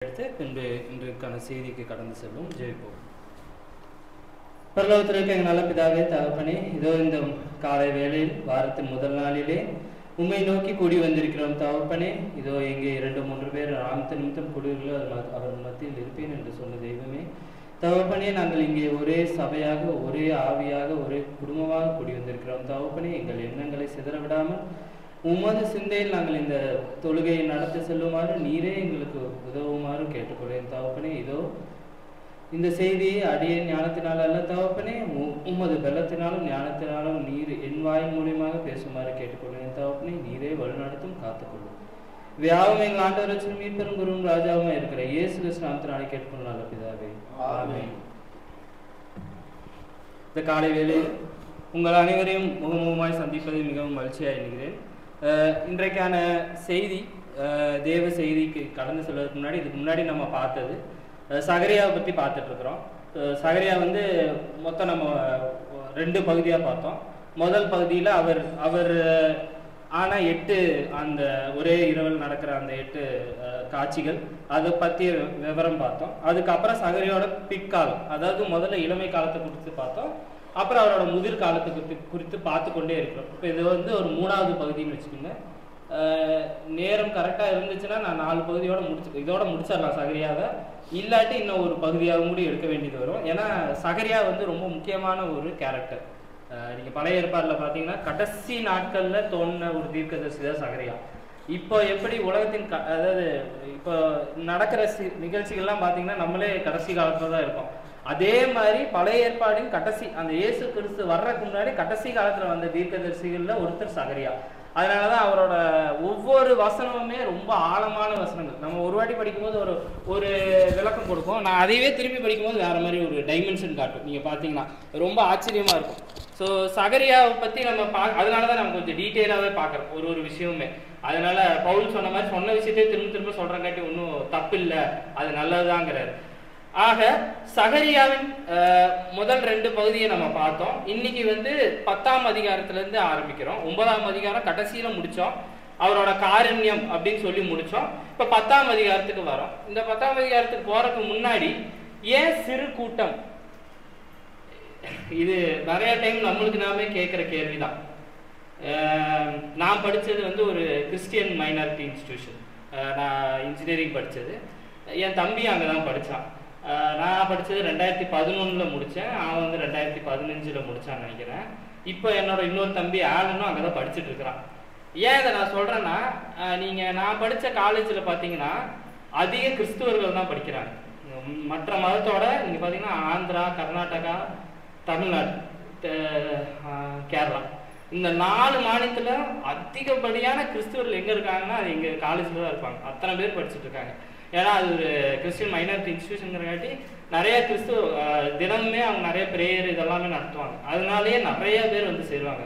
எடுத்து இன்றைக்கான செய்திக்கு கடந்து செல்லும். ஜெயிப்போம். பரலோகத்திற்கு எங்கள் நல்ல பிதாவே, தகப்பனே, இதோ இந்த காலை வேளையில் வாரத்தின் முதல் நாளிலே உம்மை நோக்கி கூடி வந்திருக்கிறோம். தகப்பனே, இதோ எங்கே 2-3 பேர் நாமத்து நிமித்தம் கூடுவீர்களோ அவர் மத்தியில் இருப்பேன் என்று சொன்ன தெய்வமே, தகப்பனே, நாங்கள் இங்கே ஒரே சபையாக, ஒரே ஆவியாக, ஒரே குடும்பமாக கூடி வந்திருக்கிறோம். தகப்பனே, எங்கள் எண்ணங்களை சிதற விடாமல் உமது சிந்தையில் நாங்கள் இந்த தொழுகையை நடத்தி செல்லுமாறு நீரே எங்களுக்கு உதவுமாறு கேட்டுக்கொள்கிறேன். தகப்பனே, இதோ இந்த செய்தியை அடியே ஞானத்தினால் அல்ல தகப்பனே, உமது பலத்தினாலும் ஞானத்தினாலும் நீர் என் வாயின் மூலியமாக பேசுமாறு கேட்டுக்கொள்கிறேன். தகப்பனே, நீரே வழிநடத்தும் காத்துக்கொள்ளும். வியாபம் எங்கள் ஆண்டவரட்சன் மீட்பெரும் குருவும் ராஜாவும் இருக்கிற இயேசு கிறிஸ்து நாமத்தினாலே கேட்டுக்கொள்ளும் நல்ல பிதாவே, ஆமென். இந்த காலை வேளையில் உங்கள் அனைவரையும் முகமுகமாய் சந்திப்பதில் மிகவும் மகிழ்ச்சியாக எண்ணுகிறேன். இன்றைக்கான செய்தி, தேவ செய்திக்கு கடந்து செல்வதற்கு முன்னாடி, இதுக்கு முன்னாடி நம்ம பார்த்தது சகரியாவை பற்றி பார்த்துட்டு இருக்கிறோம். சகரியா மொத்தம் நம்ம 2 பகுதியாக பார்த்தோம். முதல் பகுதியில் அவர் ஆன 8 அந்த ஒரே இரவில் நடக்கிற அந்த 8 காட்சிகள், அதை பற்றிய விவரம் பார்த்தோம். அதுக்கப்புறம் சகரியோட பிற்காலம், அதாவது முதல்ல இளமை காலத்தை குறித்து பார்த்தோம். அப்புறம் அவரோட முதிர் காலத்துக்கு குறித்து பார்த்து கொண்டே இருக்கிறோம். இப்போ இது ஒரு 3வது பகுதின்னு வச்சுக்கோங்க. நேரம் கரெக்டாக இருந்துச்சுன்னா நான் 4 பகுதியோட இதோட முடிச்சிடலாம் சகரியாவை. இல்லாட்டி இன்னும் ஒரு பகுதியாக கூட எடுக்க வேண்டியது வரும். ஏன்னா சகரியா ரொம்ப முக்கியமான ஒரு கேரக்டர். நீங்கள் பழைய ஏற்பாடில் பார்த்தீங்கன்னா கடைசி நாட்களில் தோன்றின ஒரு தீர்க்கதரிசி தான் சகரியா. இப்போ எப்படி உலகத்தின் அதாவது இப்போ நடக்கிற நிகழ்ச்சிகள்லாம் பார்த்தீங்கன்னா நம்மளே கடைசி காலத்தில் தான் இருக்கோம். அதே மாதிரி பழைய ஏற்பாடின் கடைசி, அந்த இயேசு கிறிஸ்து வர்றதுக்கு முன்னாடி கடைசி காலத்தில் வந்த தீர்க்கதரிசிகளில் ஒருத்தர் சகரியா. அதனாலதான் அவரோட ஒவ்வொரு வசனமுமே ரொம்ப ஆழமான வசனங்கள். நம்ம ஒரு வாட்டி படிக்கும்போது ஒரு விளக்கம் கொடுக்கும், நான் அதையே திரும்பி படிக்கும்போது வேற மாதிரி ஒரு டைமென்ஷன் காட்டும். நீங்க பாத்தீங்கன்னா ரொம்ப ஆச்சரியமா இருக்கும். ஸோ சகரியாவை பத்தி நம்ம அதனாலதான் நம்ம கொஞ்சம் டீட்டெயிலாவே பார்க்கறோம் ஒரு விஷயமுமே. அதனால பவுல் சொன்ன மாதிரி சொன்ன விஷயத்தையே திரும்ப சொல்றங்காட்டி ஒன்றும் தப்பு இல்லை, அது நல்லதுதாங்கிறாரு. ஆக சகரியாவின் முதல் 2 பகுதியை நம்ம பார்த்தோம். இன்னைக்கு 10ஆம் அதிகாரத்திலிருந்து ஆரம்பிக்கிறோம். 9ஆம் அதிகாரம் கடைசியில முடிச்சோம், அவரோட காருண்யம் அப்படின்னு சொல்லி முடிச்சோம். இப்ப 10ஆம் அதிகாரத்துக்கு வரோம். இந்த 10ஆம் அதிகாரத்துக்கு போறதுக்கு முன்னாடி ஏன் சிறு கூட்டம், இது நிறைய டைம் நம்மளுக்கு நாமே கேட்கிற கேள்விதான். நான் படிச்சது ஒரு கிறிஸ்டியன் மைனாரிட்டி இன்ஸ்டிடியூஷன். நான் இன்ஜினியரிங் படிச்சது, என் தம்பி அங்கதான் படிச்சான். நான் படித்தது 2011 முடித்தேன், அவன் 2015 முடிச்சான்னு நினைக்கிறேன். இப்போ என்னோட இன்னொரு தம்பி ஆலனும் அங்கே தான் படிச்சுட்டு இருக்கிறான். ஏன் இதை நான் சொல்கிறேன்னா, நான் படித்த காலேஜில் பார்த்தீங்கன்னா அதிக கிறிஸ்துவர்கள் தான் படிக்கிறாங்க. மற்ற மதத்தோட நீங்கள் பார்த்தீங்கன்னா ஆந்திரா, கர்நாடகா, தமிழ்நாடு, கேரளா, இந்த 4 மாநிலத்தில் அதிகப்படியான கிறிஸ்துவர்கள் எங்கே இருக்காங்கன்னா அது எங்கள் காலேஜில் தான் இருப்பாங்க. அத்தனை பேர் படிச்சுட்டு இருக்காங்க. ஏன்னா அது ஒரு கிறிஸ்டியன் மைனாரிட்டி இன்ஸ்டிடியூஷன்ங்கிறங்காட்டி நிறைய தினமுமே அவங்க நிறைய ப்ரேயர் இதெல்லாமே நடத்துவாங்க. அதனாலேயே நிறைய பேர் சேருவாங்க.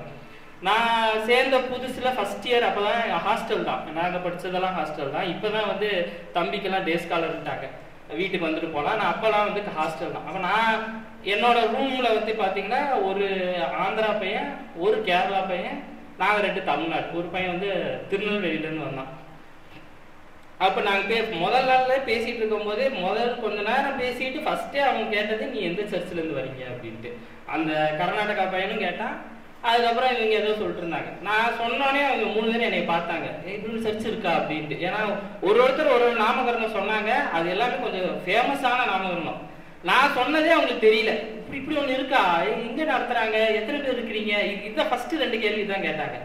நான் சேர்ந்த புதுசில் ஃபர்ஸ்ட் இயர் அப்போ தான் ஹாஸ்டல் தான், நாங்கள் படித்ததெல்லாம் ஹாஸ்டல் தான். இப்போ தான் தம்பிக்கெல்லாம் டே ஸ்காலர்ட்டாங்க, வீட்டுக்கு வந்துட்டு போகலாம். நான் அப்போல்லாம் ஹாஸ்டல் தான். அப்போ நான் என்னோட ரூமில் பார்த்தீங்கன்னா ஒரு ஆந்திரா பையன், ஒரு கேரளா பையன், நாங்கள் 2 தமிழ்நாடு, ஒரு பையன் திருநெல்வேலியிலேருந்து வந்தான். அப்போ நாங்கள் முதல் நாளில் பேசிகிட்டு இருக்கும்போதே கொஞ்ச நேரம் பேசிட்டு ஃபஸ்ட்டே அவங்க கேட்டது, நீ எந்த சர்ச்சிலேருந்து வரீங்க அப்படின்ட்டு. அந்த கர்நாடகா பையனும் கேட்டான். அதுக்கப்புறம் இவங்க ஏதோ சொல்லிட்டு இருந்தாங்க. நான் சொன்னோடனே அவங்க 3 பேரும் என்னை பார்த்தாங்க, இப்படி சர்ச் இருக்கா அப்படின்ட்டு. ஏன்னா ஒருத்தர் ஒரு நாமகரணம் சொன்னாங்க, அது எல்லாமே கொஞ்சம் ஃபேமஸான நாமகரணம். நான் சொன்னதே அவங்களுக்கு தெரியல, இப்படி ஒன்று இருக்கா, எங்கே நடத்துகிறாங்க, எத்தனை பேர் இருக்கிறீங்க, இதுதான் ஃபஸ்ட்டு 2 கேள்வி தான் கேட்டாங்க.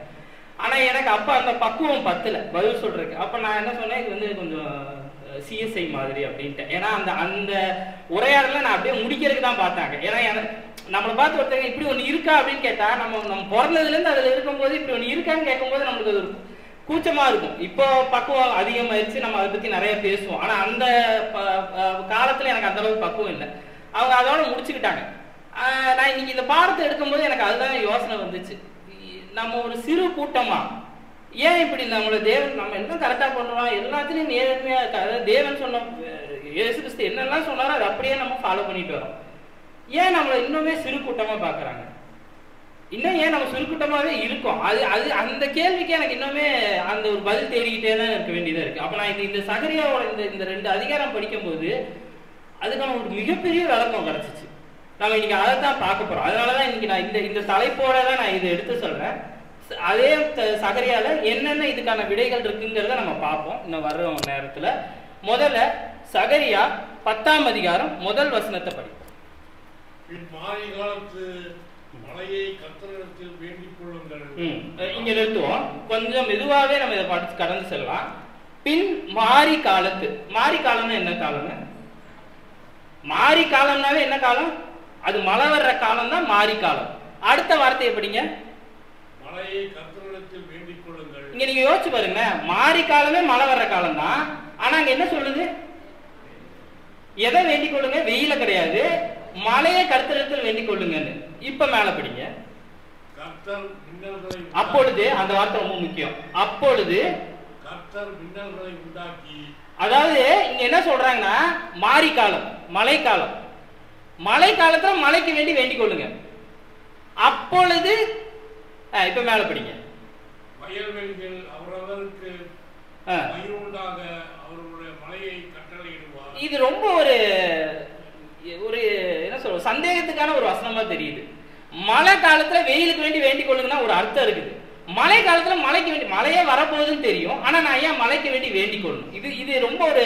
ஆனால் எனக்கு அப்போ அந்த பக்குவம் பத்தலை பதில் சொல்றதுக்கு. அப்போ நான் என்ன சொன்னேன், இது கொஞ்சம் சிஎஸ்ஐ மாதிரி அப்படின்ட்டு. ஏன்னா அந்த உரையாடல நான் அப்படியே முடிக்கிறதுக்கு தான் பார்த்தாங்க. ஏன்னா நம்மளை பார்த்து ஒருத்தங்க இப்படி ஒன்று இருக்கா அப்படின்னு கேட்டால், நம்ம பிறந்ததுலேருந்து அதில் இருக்கும்போது இப்படி ஒன்று இருக்கான்னு கேட்கும்போது நம்மளுக்கு அது கூச்சமாக இருக்கும். இப்போ பக்குவம் அதிகமாயிருச்சு, நம்ம அதை பற்றி நிறைய பேசுவோம். ஆனால் அந்த காலத்தில் எனக்கு அந்த அளவுக்கு பக்குவம் இல்லை. அவங்க அதோட முடிச்சுக்கிட்டாங்க. நான் இன்னைக்கு இந்த பாடத்தை எடுக்கும்போது எனக்கு அதுதான் யோசனை வந்துச்சு. நம்ம ஒரு சிறு கூட்டமா, ஏன் இப்படி நம்மளோட தேவன் நம்ம எல்லாம் கரெக்டாக பண்ணுவோம், எல்லாத்துலேயும் நேர்மையாக இருக்கா, அதாவது தேவன் சொன்ன இயேசு கிறிஸ்து என்னெல்லாம் சொன்னாரோ அதை அப்படியே நம்ம ஃபாலோ பண்ணிட்டு வரோம். ஏன் நம்மளை இன்னுமே சிறு கூட்டமாக பார்க்குறாங்க? இன்னும் ஏன் நம்ம சுருக்கூட்டமாகவே இருக்கோம். அது அது அந்த கேள்விக்கு எனக்கு இன்னுமே அந்த ஒரு பதில் தேடிக்கிட்டே தான் இருக்க வேண்டியதாக இருக்குது. அப்போ நான் இந்த சகரியாவோட இந்த 2 அதிகாரம் படிக்கும்போது அதுக்கான ஒரு மிகப்பெரிய விளக்கம் கிடச்சிச்சு. நம்ம இன்னைக்கு அதை தான் பார்க்க போகிறோம். அதனால தான் இன்னைக்கு நான் இந்த தலைப்போட தான் நான் இதை எடுத்து சொல்கிறேன். அதே சகரியால என்னென்ன இதுக்கான விடைகள் இருக்குங்கிறத நம்ம பார்ப்போம் இன்னும் வர்ற நேரத்தில். முதல்ல சகரியா 10ஆம் அதிகாரம் முதல் வசனத்தை படிப்போம். மழையை கர்த்தரிடத்தில் வேண்டிக் கொள்ளுங்கள். இங்க நிறுத்துவோம். கொஞ்சம் மெதுவாவே நம்ம இதை படிச்சு கடந்து செல்லலாம். பின் மாரி காலத்து. மாரி காலம்னா என்ன காலங்க? மாரி காலம்னாவே என்ன காலம்? அது மழை வர்ற காலம் தான் மாரி காலம். அடுத்த வார்த்தையை படிங்க. மழையை கர்த்தரிடத்தில் வேண்டிக் கொள்ளுங்கள். இங்க நீங்க யோசிச்சு பாருங்க, மாரி காலமே மழை வர்ற காலம் தான். ஆனா அங்க என்ன சொல்லுது? எதை வேண்டிக் கொள்ளுங்க? வெயில கிடையாது, மழையை கர்த்தரிடத்தில் வேண்டிக் கொள்ளுங்கன்னு. இப்ப மேல படிங்க. அப்பொழுது, அந்த வார்த்தை ரொம்ப முக்கியம். அப்பொழுது கர்த்தர் மின்னல்களை உண்டாக்கி, அதாவது இங்க என்ன சொல்றாங்கன்னா மாரி காலம், மழை காலம். மழை காலத்துல மழைக்கு வேண்டி வேண்டிக் கொள்ளுங்க. அப்பொழுது இப்ப மேல படிங்க. வயல்வெளிகள் அவரவருக்கு பயிருண்டாக அவருடைய மழையை கட்டளையிடுவார். இது ரொம்ப ஒரு என்ன சொல்ற சந்தேகத்துக்கான ஒரு வசனமா தெரியுது. மழை காலத்துல வெயிலுக்கு வேண்டி வேண்டிக் கொள்ளுங்கன்னா ஒரு அர்த்தம் இருக்குது. மழை காலத்துல மழைக்கு வேண்டி, மழையே வரப்போகுதுன்னு தெரியும், ஆனா நான் ஏன் மழைக்கு வேண்டி வேண்டிக் கொள்ளணும்? இது ரொம்ப ஒரு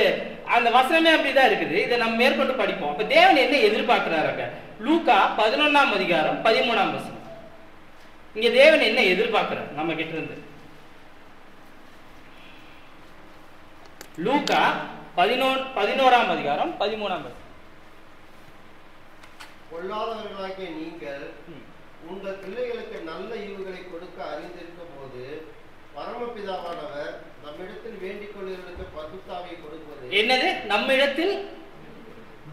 அந்த வசனமே அப்படிதான் இருக்குது. இதை நம்ம மேற்கொண்டு படிப்போம். அப்ப தேவன் என்ன எதிர்பார்க்கிறாங்க? லூக்கா 11ஆம் அதிகாரம் 13ஆம் வசனம். இங்க தேவன் என்ன எதிர்பார்க்கிறார் நம்ம கிட்ட இருந்து? லூக்கா 11ஆம் அதிகாரம் 13ஆம் வசனம். பொல்லாதவர்களாகிய நீங்கள் உங்கள் பிள்ளைகளுக்கு நல்ல ஈவுகளை கொடுக்க அறிந்திருக்கும் போது பரமபிதாவானவர் நம்மிடத்தில் வேண்டிக் கொள்ளுவதற்கு பரிசுத்தாவியை கொடுப்பது என்னது? நம்மிடத்தில்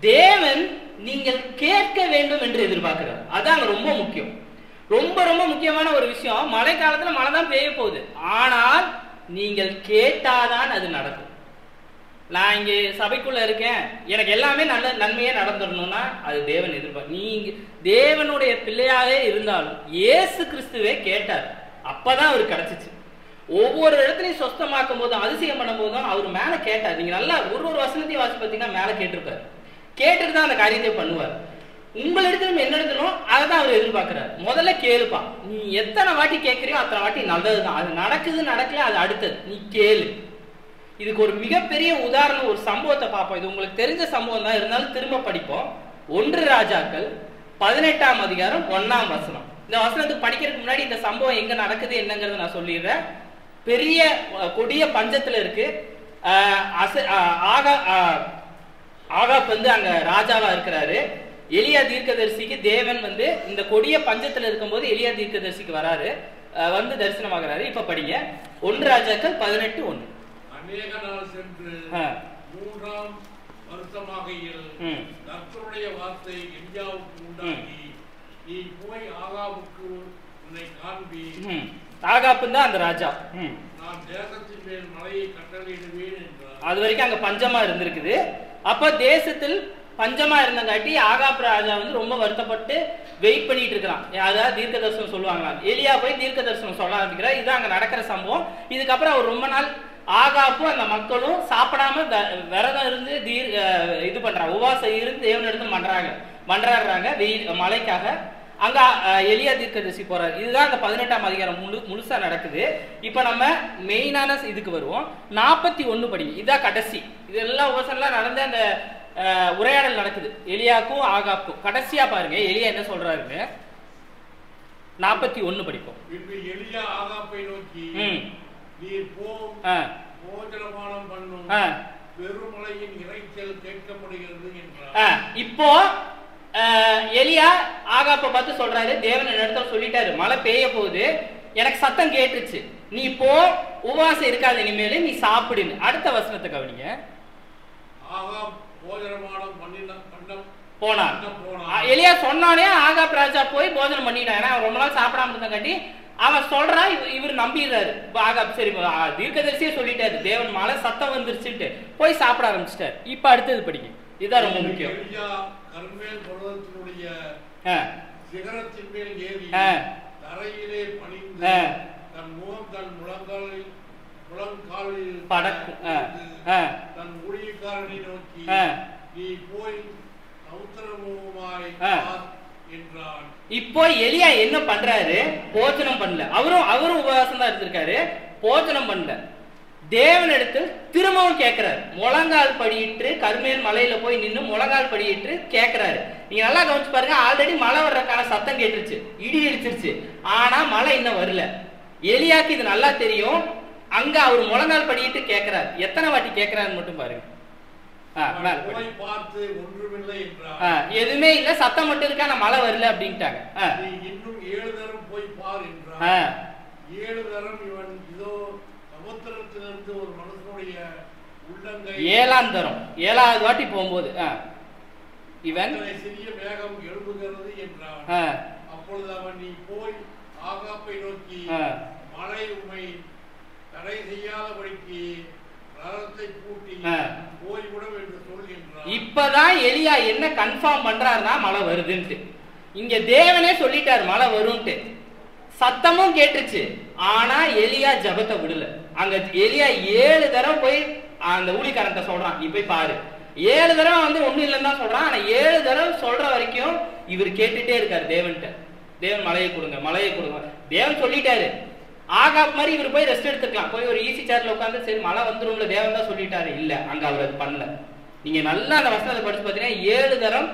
தேவன் நீங்கள் கேட்க வேண்டும் என்று எதிர்பார்க்கிறார். அதான் ரொம்ப முக்கியம். ரொம்ப ரொம்ப முக்கியமான ஒரு விஷயம். மழை காலத்துல மழை தான் பெய்ய போகுது, ஆனால் நீங்கள் கேட்டாதான் அது நடக்கும். நான் இங்கே சபைக்குள்ள இருக்கேன், எனக்கு எல்லாமே நல்ல நன்மையே நடந்துடணும்னா அது தேவன் எதிர்பார்க்க. நீங்க தேவனுடைய பிள்ளையாவே இருந்தாலும் இயேசு கிறிஸ்துவே கேட்டார், அப்பதான் அவருக்கு கிடைச்சிச்சு. ஒவ்வொரு இடத்துலையும் சொஸ்தமாக்கும் போதும் அதிசயம் பண்ணும் போதும் அவர் மேல கேட்டார். நீங்க நல்லா ஒரு வசனத்தையும் வாசி பார்த்தீங்கன்னா மேல கேட்டிருப்பாரு. கேட்டுட்டு தான் அந்த காரியத்தை பண்ணுவார். உங்களிடத்திலும் என்னிடத்திலும் அதை தான் அவர் எதிர்பார்க்கிறார். முதல்ல கேளுப்பா. நீ எத்தனை வாட்டி கேட்கறியோ அத்தனை வாட்டி நல்லதுதான். அது நடக்குது நடக்கல அது அடுத்தது, நீ கேளு. இதுக்கு ஒரு மிகப்பெரிய உதாரணம், ஒரு சம்பவத்தை பார்ப்போம். இது உங்களுக்கு தெரிஞ்ச சம்பவம் தான், இருந்தாலும் திரும்ப படிப்போம். 1 ராஜாக்கள் 18ஆம் அதிகாரம் 1ஆம் வசனம். இந்த வசனத்துக்கு படிக்கிறதுக்கு முன்னாடி இந்த சம்பவம் எங்க நடக்குது என்னங்கிறத நான் சொல்லிடுறேன். பெரிய கொடிய பஞ்சத்துல இருக்கு. ஆகாப் வந்து அங்க ராஜாவா இருக்கிறாரு. எலியா தீர்க்கதரிசிக்கு தேவன் வந்து இந்த கொடிய பஞ்சத்துல இருக்கும்போது எலியா தீர்க்கதரிசிக்கு வராரு, வந்து தரிசனமாகிறாரு. இப்ப படிங்க 1 ராஜாக்கள் 18:1. அநேக நாள் சென்று 3ஆம் வருஷமாகையில் கர்த்தருடைய வார்த்தை எலியாவுக்கு உண்டாகி, நீ போய் ஆகாபுக்கு உன்னை காண்பி. ஆகாப்பு தான் அந்த ராஜா. நான் தேசத்தின் மேல் மழையை கட்டளையிடுவேன் என்றார். அது வரைக்கும் அங்க பஞ்சமா இருந்திருக்குது. அப்ப தேசத்தில் பஞ்சமா இருந்தங்காட்டி ஆகாப் ராஜா வந்து ரொம்ப வருத்தப்பட்டு வெயிட் பண்ணிட்டு இருக்கிறான். யாராவது தீர்க்க தரிசனம் சொல்லுவாங்களா? எலியா போய் தீர்க்க தரிசனம் சொல்ல ஆரம்பிக்கிறார். இதுதான் அங்க நடக்கிற சம்பவம். இதுக்கப்புறம் அவர் ரொம்ப நாள் ஆகாப்பும் அந்த மக்களும் சாப்பிடாம விரதம் இருந்து இது பண்றாங்க, உபவாசம் இருந்து தேவனிடத்தில் மன்றாடுறாங்க வெயில் மழைக்காக. அங்க எலியா தீர்க்கதரிசி போறாரு. இதுதான் அந்த 18ஆம் அதிகாரம் முழுசா நடக்குது. இப்ப நம்ம மெயினான இதுக்கு வருவோம். 41 படி, இதான் கடைசி. இதெல்லாம் உபவாசம்லாம் நடந்து அந்த உரையாடல் நடக்குது எலியாக்கும் ஆகாப்புக்கும். கடைசியா பாருங்க எலியா என்ன சொல்றாருன்னு 41 படிப்போம். எலியா ஆகாப்பை நோக்கி, நீ போம், போஜனபானம் பண்ணும், பெருமழையின் இரைச்சல் கேட்கப்படுகிறது என்றார். இப்போ எலியா ஆகாப்பை பார்த்து சொல்றாரு, தேவன் இடத்துல சொல்லிட்டாரு மழை பெய்ய போகுது, எனக்கு சத்தம் கேட்டுச்சு, நீ போ, உபவாசம் இருக்காது இனிமேல், நீ சாப்பிடுன்னு. அடுத்த வசனத்தை கவனிங்க. ஆகாப் போஜனபானம் போனான். எலியா சொன்னானே ஆகாப் ராஜா போய் போஜனம் பண்ணிட்டான். ஏன்னா அவன் ரொம்ப நாள் சாப்பிடாம இருந்தங்காட்டி அவன் சொல்றான், இவர் நம்பிடுறாரு. ஆகாப் சரி தீர்க்கதரிசியே சொல்லிட்டாரு, தேவன் மழை சத்தம் வந்துருச்சுட்டு போய் சாப்பிட ஆரம்பிச்சிட்டாரு. இப்ப அடுத்தது படிங்க, இதுதான் ரொம்ப முக்கியம். கர்மேல் பர்வதத்தினுடைய சிகரத்தின் மேல் ஏறி தரையிலே பணிந்து தன் முகம் தன் முழங்காலில் படக்கும். தன் ஊழியக்காரனை நோக்கி நீ போய் சமுத்திரமுகமாய் என்றான். இப்போ எலியா என்ன பண்றாரு? போஜனம் பண்ணல. அவரும் உபவாசம் தான் இருந்திருக்காரு, போஜனம் பண்ணல. தேவன் எடுத்து திரும்பவும் கேட்கிறாரு. முழங்கால் படியிட்டு கர்மேல் மலையில போய் நின்று முழங்கால் படியிட்டு கேட்கிறாரு. நீங்க நல்லா கவனிச்சு பாருங்க, ஆல்ரெடி மழை வர்றதுக்கான சத்தம் கேட்டுருச்சு, இடி இடிச்சிருச்சு, ஆனா மழை இன்னும் வரல. எலியாக்கு இது நல்லா தெரியும். அங்க அவர் முழங்கால் படியிட்டு கேட்கிறாரு. எத்தனை வாட்டி கேட்கிறாருன்னு மட்டும் பாருங்க. எதுவுமே இல்ல, சத்தம் மட்டும் இருக்கா, நான் மழை வரல அப்படின்ட்டாங்க. இன்னும் 7 தரம் போய் பார் என்றார். 7 தரம் இவன் இதோ சமுத்திரத்திலிருந்து ஒரு மனுஷனுடைய உள்ளங்கை 7ஆம் தரம் 7வது வாட்டி போகும்போது இவன் சிறிய மேகம் எழும்புகிறது என்றான். அப்பொழுது அவன் நீ போய் ஆகாப்பை நோக்கி மழை உம்மை தடை செய்யாதபடிக்கு ரதத்தை பூட்டி போய்விடும் என்று சொல் என்றான். இப்பதான் எலியா என்ன கன்ஃபார்ம் பண்றாருன்னா மழை வருதுன்ட்டு. இங்க தேவனே சொல்லிட்டாரு மழை வரும்ட்டு. சத்தமும் கேட்டுச்சு, ஆனா எலியா ஜபத்தை விடல. அங்க எலியா 7 தடவை போய் அந்த ஊழியக்காரன்ட்ட சொல்றான், நீ போய் பாரு. 7 தடவை வந்து ஒண்ணு இல்லைன்னு தான் சொல்றான். ஆனா 7 தடவை சொல்ற வரைக்கும் இவர் கேட்டுட்டே இருக்காரு தேவன்கிட்ட. தேவன் மழையை கொடுங்க, மழையை கொடுங்க. தேவன் சொல்லிட்டாரு. ஆகாப் மாதிரி இவர் போய் ரெஸ்ட் எடுத்துக்கலாம், போய் ஒரு ஈஸி சேர்ல உட்காந்து சரி மழை வந்துரும்ல தேவன் தான் சொல்லிட்டாரு. இல்ல, அங்க அவர் அது பண்ணல. நீங்க நல்லா அந்த வசனத்தை படிச்சு பாத்தீங்கன்னா 7 தரம்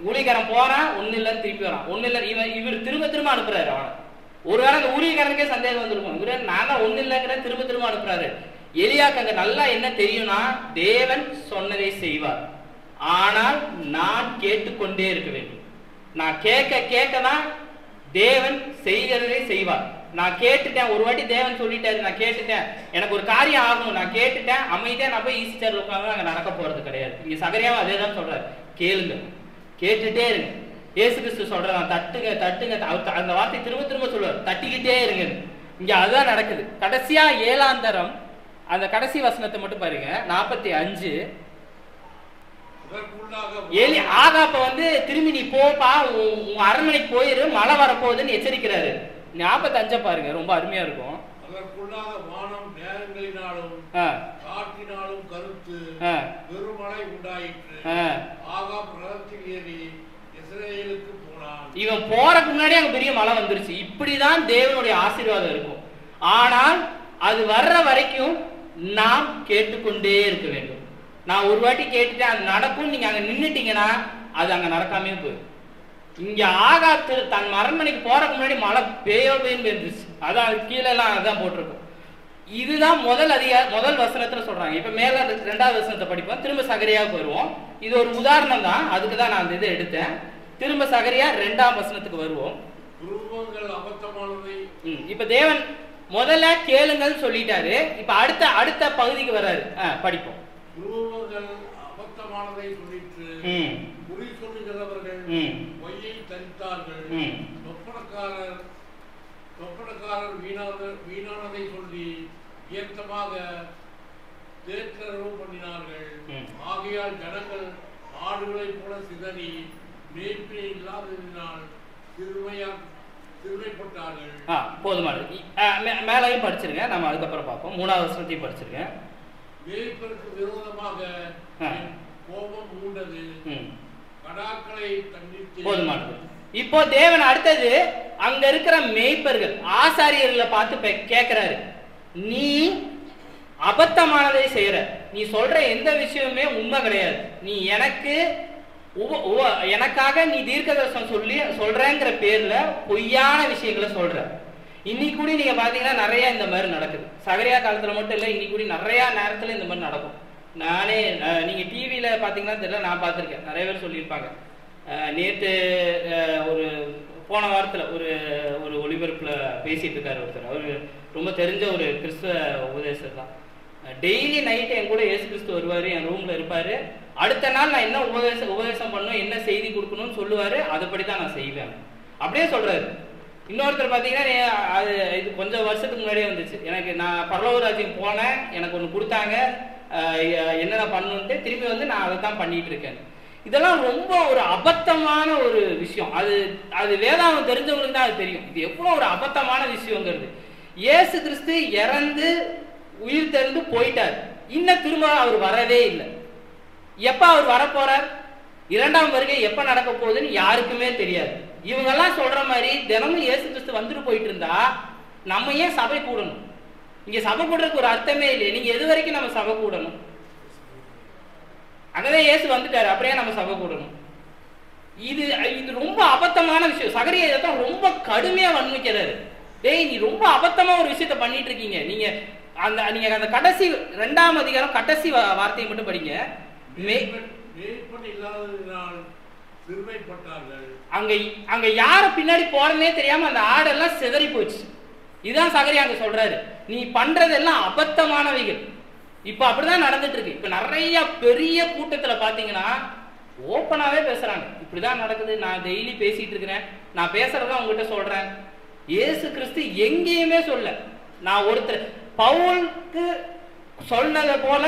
ஊழியக்காரன் போறான், ஒண்ணு இல்லன்னு திருப்பி வரான், ஒண்ணு இல்ல. இவர் திரும்ப திரும்ப அனுப்புறாரு அவனை. ஒருவேளை அந்த ஊழியக்காரனுக்கே சந்தேகம் வந்திருக்கும், இவரு நான் தான் ஒண்ணு இல்லைங்கிற திரும்ப திரும்ப அனுப்புறாரு. எலியாக்கு அங்க நல்லா என்ன தெரியும்னா, தேவன் சொன்னதை செய்வார், ஆனால் நான் கேட்டுக்கொண்டே இருக்க வேண்டும். நான் கேட்கதான் தேவன் செய்கிறதை செய்வார். நான் கேட்டுட்டேன், ஒரு வாட்டி தேவன் சொல்லிட்டாரு, நான் கேட்டுட்டேன், எனக்கு ஒரு காரியம் ஆகணும், நான் கேட்டுட்டேன், அமைதியா நான் போய் ஈஸி சேர்ல உட்காந்து அங்க நடக்க போறது கிடையாது. இங்க சகரியாவும் அதே தான் சொல்றாரு, கேளுங்க, கேட்டுட்டே இருங்க. இயேசு கிறிஸ்து சொல்றான், தட்டுங்க தட்டுங்க. அந்த வார்த்தை திரும்ப திரும்ப சொல்லுவார், தட்டிக்கிட்டே இருங்க. இங்க அதுதான் நடக்குது. கடைசியா 7ஆம் தரம் அந்த கடைசி வசனத்தை மட்டும் பாருங்க, 45. ஆகாப்ப வந்து திரும்பி நீ போப்பா, உன் அரண்மனைக்கு போயிரு, மழை வரப்போகுதுன்னு எச்சரிக்கிறாரு. 45 பாருங்க, ரொம்ப அருமையா இருக்கும். வானம் நேரங்களினாலும் காற்றினாலும் கருத்து பெருமழை உண்டாயிற்று. ஆகாப் ரதத்தில் ஏறி இஸ்ரவேலுக்கு போனான். இவன் போறதுக்கு முன்னாடி அங்க பெரிய மழை வந்துருச்சு. இப்படிதான் தேவனுடைய ஆசீர்வாதம் இருக்கும். ஆனால் அது வர்ற வரைக்கும் நாம் கேட்டுக்கொண்டே இருக்க வேண்டும். நான் ஒரு வாட்டி கேட்டுட்டேன், அது நடக்கும், நீங்க அங்க நின்னுட்டீங்கன்னா அது அங்க நடக்காமே போயிடும். இங்க ஆகாப் தன் அரண்மனைக்கு போறதுக்கு முன்னாடி மழை பெய்யன்னு இருந்துச்சு. அதான் கீழே எல்லாம் அதான் போட்டிருக்கும். இதுதான் முதல் வசனத்துல சொல்றாங்க. இப்ப மேல 2வது வசனத்தை படிப்போம், திரும்ப சகரியாவுக்கு வருவோம். இது ஒரு உதாரணம் தான், அதுக்கு தான் நான் அந்த இதை எடுத்தேன். திரும்ப சகரியா 2ஆம் வசனத்துக்கு வருவோம். இப்ப தேவன் முதல்ல கேளுங்கள் சொல்லிட்டாரு. இப்ப அடுத்த பகுதிக்கு வர்றாரு, படிப்போம். அபத்தமானதை சொல்லிட்டு குறி சொல்லுகிறவர்கள் பொய்யை தரித்தார்கள். சொப்பனக்காரர் வீணானதை சொல்லி ஏற்றமாக தேற்றரவு பண்ணினார்கள். ஆகையால் ஜனங்கள் ஆடுகளை போல சிதறி மேய்ப்பே இல்லாததினால் சிறுமைப்பட்டார்கள். போதுமானது. மேலையும் படிச்சிருங்க, நம்ம அதுக்கப்புறம் பார்ப்போம். 3வது வசனத்தையும் படிச்சிருங்க. மேய்ப்பருக்கு விரோதமாக கோபம் மூண்டது, கடாக்களை தண்ணீர். போதுமானது. இப்போ தேவன் அடுத்தது அங்க இருக்கிற மேய்ப்பர்கள் ஆசாரியர்களை பார்த்து கேட்கிறாரு, நீ அபத்தமானதை செய்யற, நீ சொல்ற எந்த விஷயமுமே உண்மை கிடையாது, நீ எனக்காக நீ தீர்க்கதரிசனம் சொல்றேங்கிற பேர்ல பொய்யான விஷயங்களை சொல்ற. இன்னைக்கு கூட நீங்க பாத்தீங்கன்னா நிறைய இந்த மாதிரி நடக்குது. சகரியா காலத்துல மட்டும் இல்ல, இன்னைக்கு கூட நிறைய நேரத்துல இந்த மாதிரி நடக்கும். நானே நீங்க டிவியில பாத்தீங்கன்னா தெரியல, நான் பார்த்திருக்கேன், நிறைய பேர் சொல்லியிருப்பாங்க. நேற்று ஒரு போன வாரத்துல ஒரு ஒளிபரப்புல பேசிட்டு இருக்காரு ஒருத்தர். அவரு ரொம்ப தெரிஞ்ச ஒரு கிறிஸ்துவ உபதேசர் தான். டெய்லி நைட்டு என் கூட இயேசு கிறிஸ்து வருவாரு, என் ரூம்ல இருப்பாரு. அடுத்த நாள் நான் என்ன உபதேசம் பண்ணணும், என்ன செய்தி கொடுக்கணும்னு சொல்லுவாரு, அதுபடி தான் நான் செய்வேன் அப்படியே சொல்றாரு. இன்னொருத்தர் பாத்தீங்கன்னா, அது இது கொஞ்சம் வருஷத்துக்கு முன்னாடியே வந்துச்சு. நான் பரலோக ராஜ்யம் போனேன், எனக்கு ஒன்று கொடுத்தாங்க, என்னென்ன பண்ணணுன்ட்டு திரும்பி வந்து நான் அதை தான் பண்ணிட்டு இருக்கேன். இதெல்லாம் ரொம்ப ஒரு அபத்தமான ஒரு விஷயம். அது அது வேதாகம் தெரிஞ்சவங்களுக்கு தான் அது தெரியும். இது எவ்வளவு ஒரு அபத்தமான விஷயங்கிறது. இயேசு கிறிஸ்து இறந்து உயிர் தெரிந்து போயிட்டார். இன்னும் திரும்ப அவர் வரவே இல்லை. எப்ப அவர் வரப்போறார், இரண்டாம் வருகை எப்ப நடக்க போகுதுன்னு யாருக்குமே தெரியாது. இவங்கெல்லாம் சொல்ற மாதிரி தினமும் இயேசு கிறிஸ்து வந்துட்டு போயிட்டு இருந்தா நம்ம ஏன் சபை கூடணும்? இங்க சபை கூடுறதுக்கு ஒரு அர்த்தமே இல்லையே. நீங்க எது வரைக்கும் நம்ம சபை கூடணும்? அங்கதான் இயேசு வந்துட்டாரு, அப்படியே நம்ம சபை கூடணும். இது இது ரொம்ப அபத்தமான விஷயம். சகரியா இதைத்தான் ரொம்ப கடுமையா வன்மைக்கிறாரு. டேய், நீ ரொம்ப அபத்தமா ஒரு விஷயத்த பண்ணிட்டு இருக்கீங்க. நீங்க அந்த கடைசி 2ஆம் அதிகாரம் கடைசி வார்த்தையை மட்டும் படிங்க. அங்க யார பின்னாடி போறதுனே தெரியாம அந்த ஆடெல்லாம் சிதறி போச்சு. இதுதான் சகரியா அங்க சொல்றாரு. நீ பண்றதெல்லாம் அபத்தமானவைகள். இப்ப அப்படிதான் நடந்துட்டு இருக்கு. இப்ப நிறைய பெரிய கூட்டத்துல பாத்தீங்கன்னா ஓப்பனாவே பேசுறாங்க. இப்படிதான் நடக்குது, நான் டெய்லி பேசிட்டு இருக்கிறேன், நான் பேசுறதா உங்ககிட்ட சொல்றேன். இயேசு கிறிஸ்து எங்கேயுமே சொல்ல. நான் ஒருத்தர் பவுலுக்கு சொன்னதை போல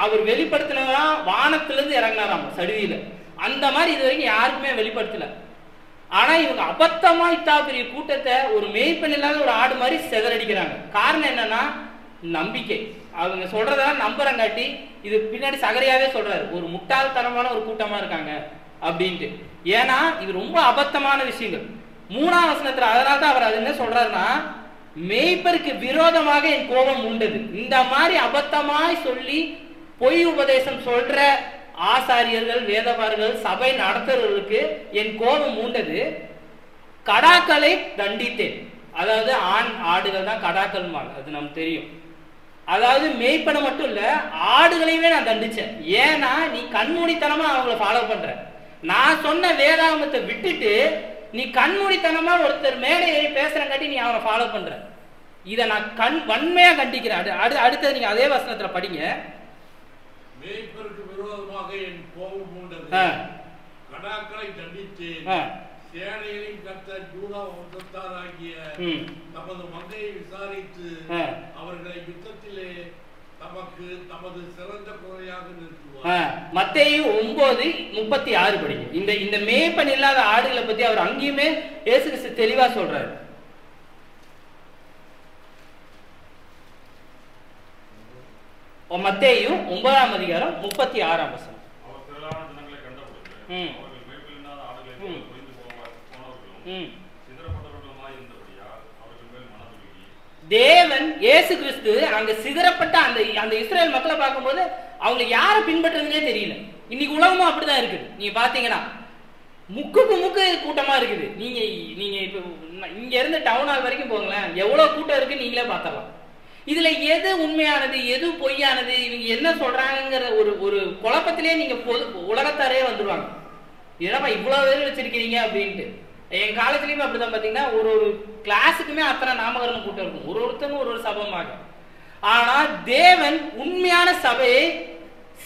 அவர் வெளிப்படுத்தினதா வானத்திலிருந்து இறங்கினாராம் சடுதியில. அந்த மாதிரி இது வரைக்கும் யாருக்குமே வெளிப்படுத்தல. ஆனா இவங்க அபத்தமா இத்தா பெரிய கூட்டத்தை ஒரு மேய்ப்பன் இல்லாத ஒரு ஆடு மாதிரி சிதறடிக்கிறாங்க. காரணம் என்னன்னா நம்பிக்கை. அவங்க சொல்றதெல்லாம் நம்புறங்காட்டி இது பின்னாடி சகரியாவே சொல்றாரு, ஒரு முட்டாள்தனமான ஒரு கூட்டமா இருக்காங்க அப்படின்ட்டு. ஏன்னா இது ரொம்ப அபத்தமான விஷயங்கள். 3ஆம் வசனத்துல அதனால தான் அவர் அது என்ன சொல்றாருன்னா, மேய்ப்பருக்கு விரோதமாக என் கோபம் உண்டது. இந்த மாதிரி அபத்தமாய் சொல்லி பொய் உபதேசம் சொல்ற ஆசாரியர்கள், வேதபாரர்கள், சபை நடத்துறவர்களுக்கு என் கோபம் உண்டது. கடாக்களை தண்டித்தேன். அதாவது ஆண் ஆடுகள் தான் கடாக்கள் மால், அது நமக்கு தெரியும். அதாவது மேய்ப்பனை மட்டும் இல்ல, ஆடுகளையுமே நான் தண்டிச்சேன். ஏன்னா நீ கண்மூடித்தனமா அவங்கள ஃபாலோ பண்ற. நான் சொன்ன வேதாகமத்தை விட்டுட்டு நீ கண்மூடித்தனமா ஒருத்தர் மேடை ஏறி பேசுறங்காட்டி நீ அவனை ஃபாலோ பண்ற. இதை நான் வன்மையா கண்டிக்கிறேன். அடுத்தது நீங்க அதே வசனத்துல படிங்க. மேய்ப்பருக்கு விரோதமாக என் கோபம் உண்டது, கடாக்களை தண்டித்தேன். சேனைகளின் கர்த்தர் யூதா வம்சத்தாராகிய தமது மந்தையை விசாரித்து அவர்களை யுத்தத்திலே தமக்கு தமது சிறந்த குறையாக நிறுத்துவார். மத்தேயு 9:36 படிங்க. இந்த மேய்ப்பன் இல்லாத ஆடுகளை பத்தி அவர் அங்கேயுமே இயேசு கிறிஸ்து தெளிவா சொல்றாரு. மத்தேயு 9ஆம் அதிகாரம் 36ஆம் வசனம். தேவன் இயேசு கிறிஸ்து அங்க சிதறப்பட்ட அந்த இஸ்ரேல் மக்களை பார்க்கும்போது அவங்க யாரை பின்பற்றுறதுனே தெரியல. இன்னைக்கு உலகமும் அப்படிதான் இருக்குது. நீங்க பாத்தீங்கன்னா முக்குக்கு முக்கு கூட்டமா இருக்குது. நீங்க இப்ப இங்க இருந்து டவுன் ஹால் வரைக்கும் போங்களேன், எவ்வளவு கூட்டம் இருக்கு நீங்களே பாத்திரலாம். இதுல எது உண்மையானது எது பொய்யானது, இவங்க என்ன சொல்றாங்கிற ஒரு குழப்பத்திலேயே நீங்க உலகத்தாரே வந்துருவாங்க. என்னப்பா இவ்வளவு பேர் வச்சிருக்கீங்க அப்படின்ட்டு. என் காலேஜ்லயுமே அப்படிதான். பாத்தீங்கன்னா ஒரு கிளாஸுக்குமே அத்தனை நாமகரணம் கூட்டம் இருக்கும், ஒருத்தரும் ஒரு சபமாக. ஆனா தேவன் உண்மையான சபையை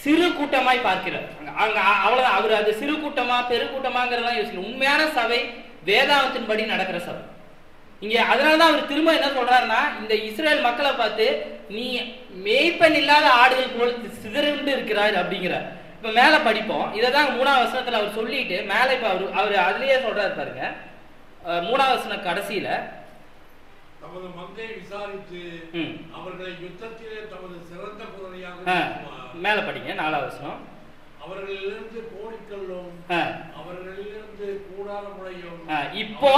சிறு கூட்டமாய் பார்க்கிறார். அங்க அவ்வளவுதான். அவர் அது சிறு கூட்டமா பெருக்கூட்டமாங்கிறதெல்லாம் யோசிக்கணும். உண்மையான சபை வேதாகமத்தின்படி நடக்கிற சபை இங்க. அதனாலதான் அவர் திரும்ப என்ன சொல்றாருன்னா, இந்த இஸ்ரேல் மக்களை பார்த்து நீ மேய்ப்பன் இல்லாத ஆடுகள் போல் சிதறிண்டு இருக்கிறார் அப்படிங்கிறார். இப்ப மேல படிப்போம். இதைதான் 3ஆம் வசனத்துல அவர் சொல்லிட்டு மேல இப்ப அவர் அதுலயே சொல்றாரு பாருங்க. 3ஆம் வசன கடைசியில தமது மந்தையை விசாரித்து அவர்களை யுத்தத்திலே தமது சிறந்த குதிரையாக மேல படிங்க. 4ஆம் வசனம். அவர்களிலிருந்து கோடிக்கல்லும் அவர்களிலிருந்து கூடார முளையும். இப்போ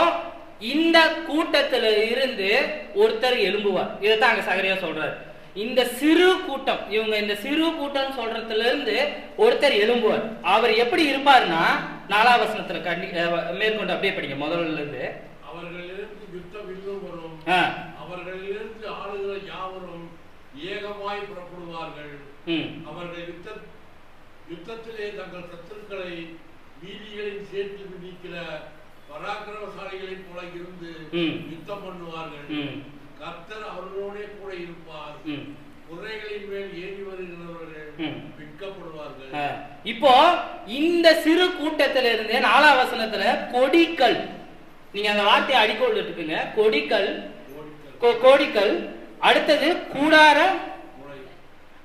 இந்த கூட்டத்துல இருந்து ஒருத்தர் எழும்புவார். இதைத்தான் அங்க சகரியா சொல்றாரு. இந்த சிறு கூட்டம், இவங்க இந்த சிறு கூட்டம் சொல்றதுல இருந்து ஒருத்தர் எழும்புவார். அவர் எப்படி இருப்பாருன்னா 4ஆம் வசனத்துல மேற்கொண்டு அப்படியே படிங்க முதல்ல இருந்து. அவர்களிலிருந்து யுத்த வில்லும் வரும், அவர்களிலிருந்து ஆளுகள் யாவரும் ஏகமாய் புறப்படுவார்கள். அவர்கள் யுத்தத்திலே தங்கள் சத்துருக்களை வீதிகளின் சேர்த்து நீக்கிற பராக்கிரமசாலிகளைப் போல இருந்து யுத்தம் பண்ணுவார்கள். கர்த்தர் அவர்களோட கூட இருப்பார். குதிரைகளின் மேல் ஏறி வருகிறவர்கள் விற்கப்படுவார்கள். இப்போ இந்த சிறு கூட்டத்தில இருந்து 4ஆம் வசனத்துல கொடிக்கல், நீங்க அந்த வார்த்தையை அடிக்கோள் இருக்குங்க. கொடிக்கல், கோடிக்கல். அடுத்தது கூடார.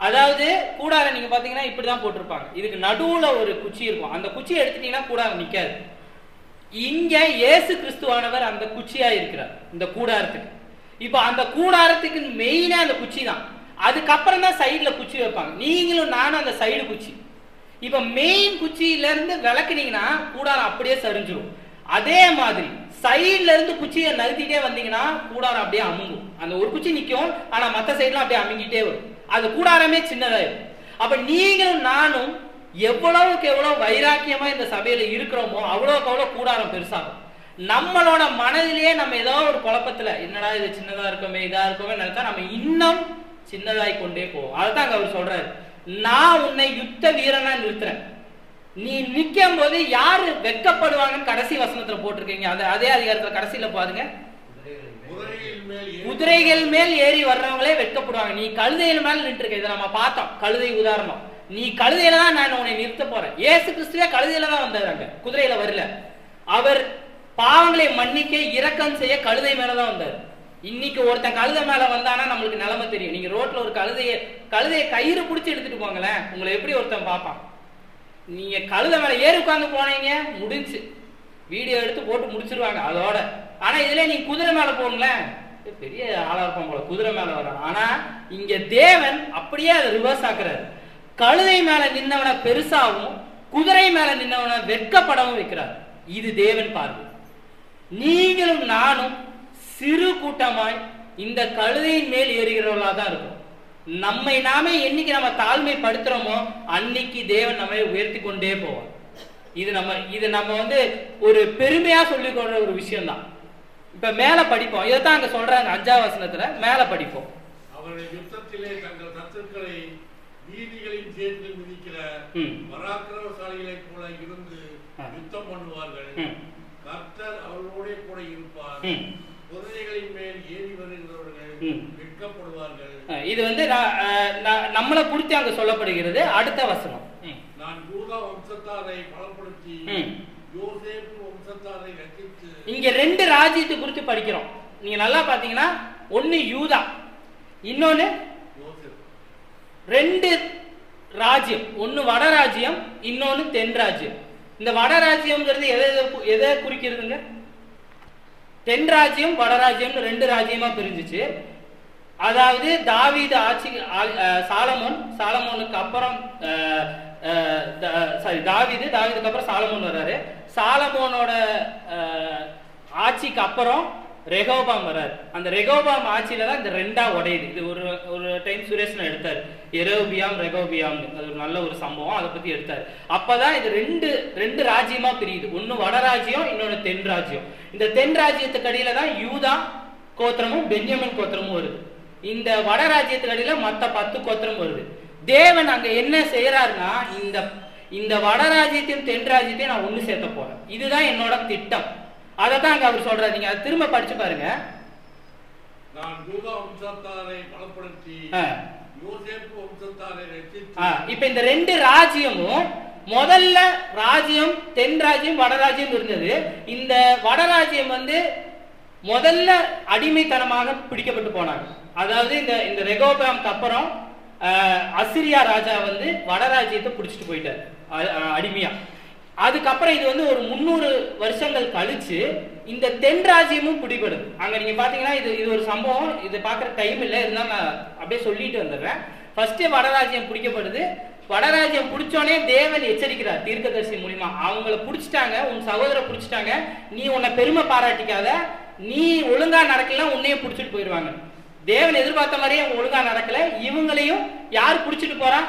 அதாவது கூடாரம் நீங்க பாத்தீங்கன்னா இப்படிதான் போட்டிருப்பாங்க. இதுக்கு நடுவுல ஒரு குச்சி இருக்கும். அந்த குச்சியை எடுத்துட்டீங்கன்னா கூடாரம் நிக்காது. இங்க இயேசு கிறிஸ்துவானவர் அந்த குச்சியா இருக்கிறார் இந்த கூடாரத்துக்கு. இப்ப அந்த கூடாரத்துக்கு மெயினா அந்த குச்சி தான். அதுக்கப்புறம் தான் சைடுல குச்சி வைப்பாங்க. நீங்களும் நானும் அந்த சைடு குச்சி. இப்ப மெயின் குச்சியில இருந்து விளக்குனீங்கன்னா கூடாரம் அப்படியே சரிஞ்சிடும். அதே மாதிரி சைட்ல இருந்து குச்சியை நறுத்திட்டே வந்தீங்கன்னா கூடாரம் அப்படியே அமுங்கும். அந்த ஒரு குச்சி நிற்கும், ஆனா மற்ற சைட்லாம் அப்படியே அமுங்கிட்டே வரும். அது கூடாரமே சின்னதாயிடும். அப்ப நீங்களும் நானும் எவ்வளவுக்கு எவ்வளவு வைராக்கியமா இந்த சபையில இருக்கிறோமோ அவ்வளவுக்கு அவ்வளவு கூடாரம் பெருசாகும். நம்மளோட மனதிலேயே நம்ம ஏதோ ஒரு குழப்பத்துல என்னடா இது சின்னதா இருக்கோமே இதா இருக்கோமே நினைச்சா நம்ம இன்னும் சின்னதாய் கொண்டே போவோம். அதுதான் அவர் சொல்றாரு, நான் உன்னை யுத்த வீரனா நிறுத்துறேன். நீ நிற்கும் போது யாரு வெட்கப்படுவாங்கன்னு கடைசி வசனத்துல போட்டிருக்கீங்க. அதே அதிகாரத்துல கடைசியில பாருங்க, குதிரைகள் மேல் ஏறி வர்றவங்களே வெட்கப்படுவாங்க. நீ கழுதைகள் மேல நின்று இருக்க. இதை நம்ம பார்த்தோம், கழுதை உதாரணம். நீ கழுதையில தான் நான் உன்னை நிறுத்த போறேன். இயேசு கிறிஸ்துவே கழுதையில தான் வந்தாங்க, குதிரையில வரல. அவர் பாவங்களை மன்னிக்க இரக்கம் செய்ய கழுதை மேலதான் வந்தார். இன்னைக்கு ஒருத்தன் கழுதை மேல வந்தானா நம்மளுக்கு நிலைமை தெரியும். நீங்க ரோட்ல ஒரு கழுதையை கயிறு பிடிச்சி எடுத்துட்டு போங்களேன், உங்களை எப்படி ஒருத்தன் பார்ப்பான். நீங்க கழுதை மேல ஏறி உட்கார்ந்து போனீங்க, முடிஞ்சு வீடியோ எடுத்து போட்டு முடிச்சிருவாங்க அதோட. ஆனா இதுல நீங்க குதிரை மேல போங்களேன், பெரிய ஆளா இருப்பான் போல குதிரை மேல வர்றான். ஆனா இங்க தேவன் அப்படியே அதை ரிவர்ஸ் ஆக்குறாரு. கழுதை மேல நின்னவனை பெருசாவும் குதிரை மேல நின்னவனை வெட்கப்படவும் வைக்கிறார். இது தேவன் பார்வை. நீங்களும் நானும் சிறு கூட்டமாய் இந்த கழுதையின் மேல் ஏறுகிறவர்களா தான் இருக்கும். நம்மை நாமே என்னைக்கு நம்ம தாழ்மைப்படுத்துறோமோ அன்னைக்கு தேவன் நம்மை உயர்த்தி கொண்டே போவார். இது நம்ம வந்து ஒரு பெருமையா சொல்லிக் கொள்ற ஒரு விஷயம் தான். இப்ப மேல படிப்போம், இதைத்தான் அங்க சொல்றாங்க 5ஆம் வசனத்துல. மேல படிப்போம். அவருடைய யுத்தத்திலே தங்கள் சத்துருக்களை நீதிகளின் சேர்த்து மிதிக்கிற பராக்கிரமசாலிகளைப் போல இருந்து யுத்தம் பண்ணுவார்கள். கர்த்தர் அவர்களோட கூட இருப்பார். குதிரைகளின் மேல் ஏறி வருகிறவர்கள் வெட்கப்படுவார்கள். இது வந்து நம்மளை குறித்து அங்க சொல்லப்படுகிறது. அடுத்த வசனம், நான் யூதா வம்சத்தாரை பலப்படுத்தி யோசேப்பு வம்சத்தாரை ரட்சித்து. இங்க 2 ராஜ்யத்தை குறித்து படிக்கிறோம். நீங்க நல்லா பாத்தீங்கன்னா, ஒன்னு யூதா, இன்னொன்னு 2 ராஜ்யம். ஒன்னு வட ராஜ்யம், இன்னொன்னு தென் ராஜ்யம். இந்த வட ராஜ்யம்ங்கிறது எதை குறிக்கிறதுங்க? தென் ராஜ்யம் வட ராஜ்யம் 2 ராஜ்யமா பிரிஞ்சிச்சு. அதாவது தாவீது ஆட்சி, சாலமோனுக்கு அப்புறம் தாவீதுக்கு அப்புறம் சாலமோன் வர்றாரு. சாலமோனோட ஆட்சிக்கு அப்புறம் ரெகோபாம் வர்றாரு. அந்த ரெகோபாம் ஆட்சியில தான் இந்த 2ஆ உடையுது. இது ஒரு டைம் சுரேஷன் எடுத்தார், எரோபியாம் ரெகோபியாம். அது ஒரு நல்ல ஒரு சம்பவம், அதை பத்தி எடுத்தார். அப்பதான் இது 2 ராஜ்யமா பிரியுது. ஒன்னு வட ராஜ்யம், இன்னொன்னு தென் ராஜ்யம். இந்த தென் ராஜ்யத்துக்கு அடியில தான் யூதா கோத்திரமும் பென்யமின் கோத்திரமும் வருது. இந்த வட ராஜ்யத்துக்கு அடியில மத்த 10 கோத்திரம் வருது. தேவன் அங்க என்ன செய்யறாருன்னா, இந்த வட ராஜ்யத்தையும் தென் ராஜ்யத்தையும் நான் ஒண்ணு சேர்த்த போறேன். இதுதான் என்னோட திட்டம். அதான் அங்க அவர் சொல்றாரு. நீங்க அதை திரும்ப படிச்சு பாருங்க. நான் யூதா வம்சத்தாரை பலப்படுத்தி யோசேப்பு வம்சத்தாரை ரட்சித்து. இப்ப இந்த 2 ராஜ்யமும், முதல்ல ராஜ்யம் தென் ராஜ்யம் வட ராஜ்யம் இருந்தது. இந்த வட ராஜ்யம் வந்து முதல்ல அடிமைத்தனமாக பிடிக்கப்பட்டு போனாங்க. அதாவது இந்த ரெகோபாமுக்கு அப்புறம் அசிரியா ராஜா வந்து வட ராஜ்யத்தை பிடிச்சிட்டு போயிட்டார் அடிமையா. அதுக்கப்புறம் இது வந்து ஒரு 300 வருஷங்கள் கழிச்சு இந்த தென் ராஜ்யமும் பிடிபடுது. அங்க நீங்க பாத்தீங்கன்னா இது ஒரு சம்பவம். இது பாக்குற டைம் இல்லை, இருந்தாலும் நான் அப்படியே சொல்லிட்டு வந்துடுறேன். ஃபர்ஸ்ட் வடராஜ்யம் பிடிக்கப்படுது. வடராஜ்யம் பிடிச்சோடனே தேவன் எச்சரிக்கிறார் தீர்க்கதரிசி மூலியமா, அவங்கள பிடிச்சிட்டாங்க, உன் சகோதரரை பிடிச்சிட்டாங்க, நீ உன்னை பெருமை பாராட்டிக்காத, நீ ஒழுங்கா நடக்கலாம் உன்னையும் பிடிச்சிட்டு போயிடுவாங்க. தேவன் எதிர்பார்த்த மாதிரியே அவங்க ஒழுங்கா நடக்கல. இவங்களையும் யார் பிடிச்சிட்டு போறா?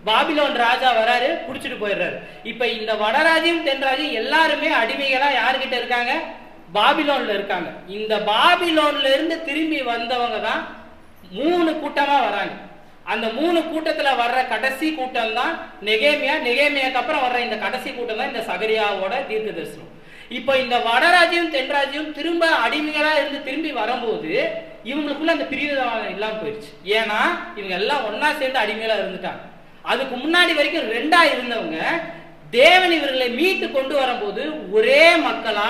பாபிலோன் ராஜா வராரு, பிடிச்சிட்டு போயிடுறாரு. இப்ப இந்த வடராஜ்யம் தென்ராஜ்யம் எல்லாருமே அடிமைகளா யாருகிட்ட இருக்காங்க? பாபிலோன்ல இருக்காங்க. இந்த பாபிலோன்ல இருந்து திரும்பி வந்தவங்க தான் 3 கூட்டமா வராங்க. அந்த 3 கூட்டத்துல வர்ற கடைசி கூட்டம் தான் நெகேமியாக்கு அப்புறம் வர்ற இந்த கடைசி கூட்டம் தான் இந்த சகரியாவோட தீர்க்க தரிசனம். இப்ப இந்த வடராஜ்யம் தென்ராஜ்யம் திரும்ப அடிமைகளா இருந்து திரும்பி வரும்போது இவங்களுக்குள்ள அந்த பிரிவினை இல்லாம போயிடுச்சு. ஏன்னா இவங்க எல்லாம் ஒன்னா சேர்ந்து அடிமைகளா இருந்துட்டாங்க. அதுக்கு முன்னாடி வரைக்கும் 2ஆ இருந்தவங்க தேவன் இவர்களை மீட்டு கொண்டு வரும்போது ஒரே மக்களா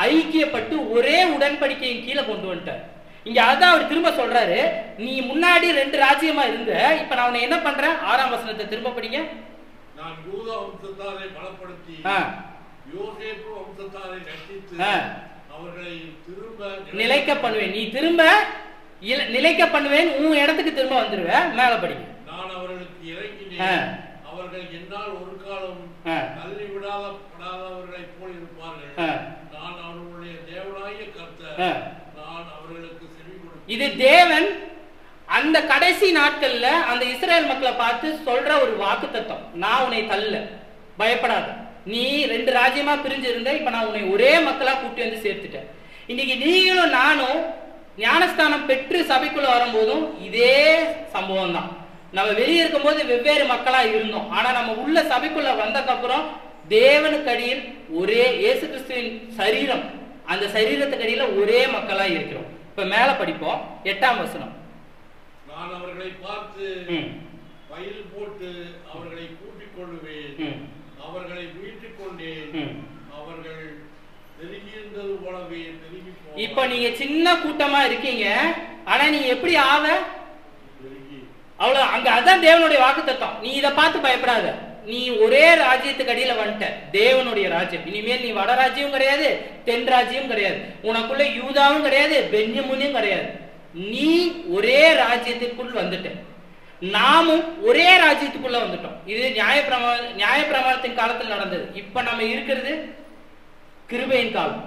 ஐக்கியப்பட்டு ஒரே உடன்படிக்கையின் கீழே கொண்டு வந்துட்டார். இங்க அதான் அவர் திரும்ப சொல்றாரு, நீ முன்னாடி 2 ராஜ்யமா இருந்த, இப்ப நான் உன்னை என்ன பண்றேன்? 6ஆம் வசனத்தை திரும்ப படிங்க. நான் யூதா வம்சத்தாரை பலப்படுத்தி யோசேப்பு வம்சத்தாரை ரட்சித்து அவர்களை திரும்ப நிலைக்க பண்ணுவேன். நீ திரும்ப நிலைக்க பண்ணுவேன், உன் இடத்துக்கு திரும்ப வந்துருவ. மேல படிங்க. நான் அவர்களுக்கு இறங்கினேன், அவர்கள் என்னால் ஒரு காலம் தள்ளி விடாதவர்களை போல் இருப்பார்கள். நான் அவர்களுடைய தேவனாகிய கர்த்தர், நான் அவர்களுக்கு செவி கொடுப்பேன். இது தேவன் அந்த கடைசி நாட்கள்ல அந்த இஸ்ரேல் மக்களை பார்த்து சொல்ற ஒரு வாக்குத்தத்தம். நான் உன்னை தள்ள, பயப்படாத, நீ 2 ராஜ்யமா பிரிஞ்சு இருந்த, இப்ப நான் உன்னை ஒரே மக்களா கூட்டி வந்து சேர்த்துட்டேன். இன்னைக்கு நீங்களும் நானும் ஞானஸ்தானம் பெற்று சபைக்குள்ள வரும்போதும் இதே சம்பவம் தான். நம்ம வெளியே இருக்கும் போது வெவ்வேறு மக்களா இருந்தோம், ஆனா நம்ம உள்ள சபைக்குள்ள வந்ததுக்கு அப்புறம் தேவனுக்கு அடியில் ஒரே இயேசு கிறிஸ்துவின் சரீரம், அந்த சரீரத்துக்கு அடியில ஒரே மக்களா இருக்கிறோம். இப்ப மேல படிப்போம் 8ஆம் வசனம். நான் அவர்களை பார்த்து வயல் போட்டு அவர்களை கூட்டிக் கொள்ளுவேன், அவர்களை மீட்டுக் கொண்டேன், அவர்கள் பெருகி இருந்தது போலவே பெருகி போவார்கள். இப்ப நீங்க சின்ன கூட்டமா இருக்கீங்க, ஆனா நீங்க எப்படி ஆவ? அவ்வளவு. அங்க அதான் தேவனுடைய வாக்குத்தத்தம். நீ இதை பார்த்து பயப்படாத, நீ ஒரே ராஜ்யத்துக்கு அடியில வந்துட்ட, தேவனுடைய ராஜ்யம். இனிமேல் நீ வட ராஜ்யம் கிடையாது, தென் ராஜ்யம் கிடையாது, உனக்குள்ள யூதாவும் கிடையாது, பென்யமீனும் கிடையாது. நீ ஒரே ராஜ்யத்துக்குள் வந்துட்ட, நாமும் ஒரே ராஜ்யத்துக்குள்ள வந்துட்டோம். இது நியாயப்பிரமாணத்தின் காலத்தில் நடந்தது. இப்ப நம்ம இருக்கிறது கிருபையின் காலம்,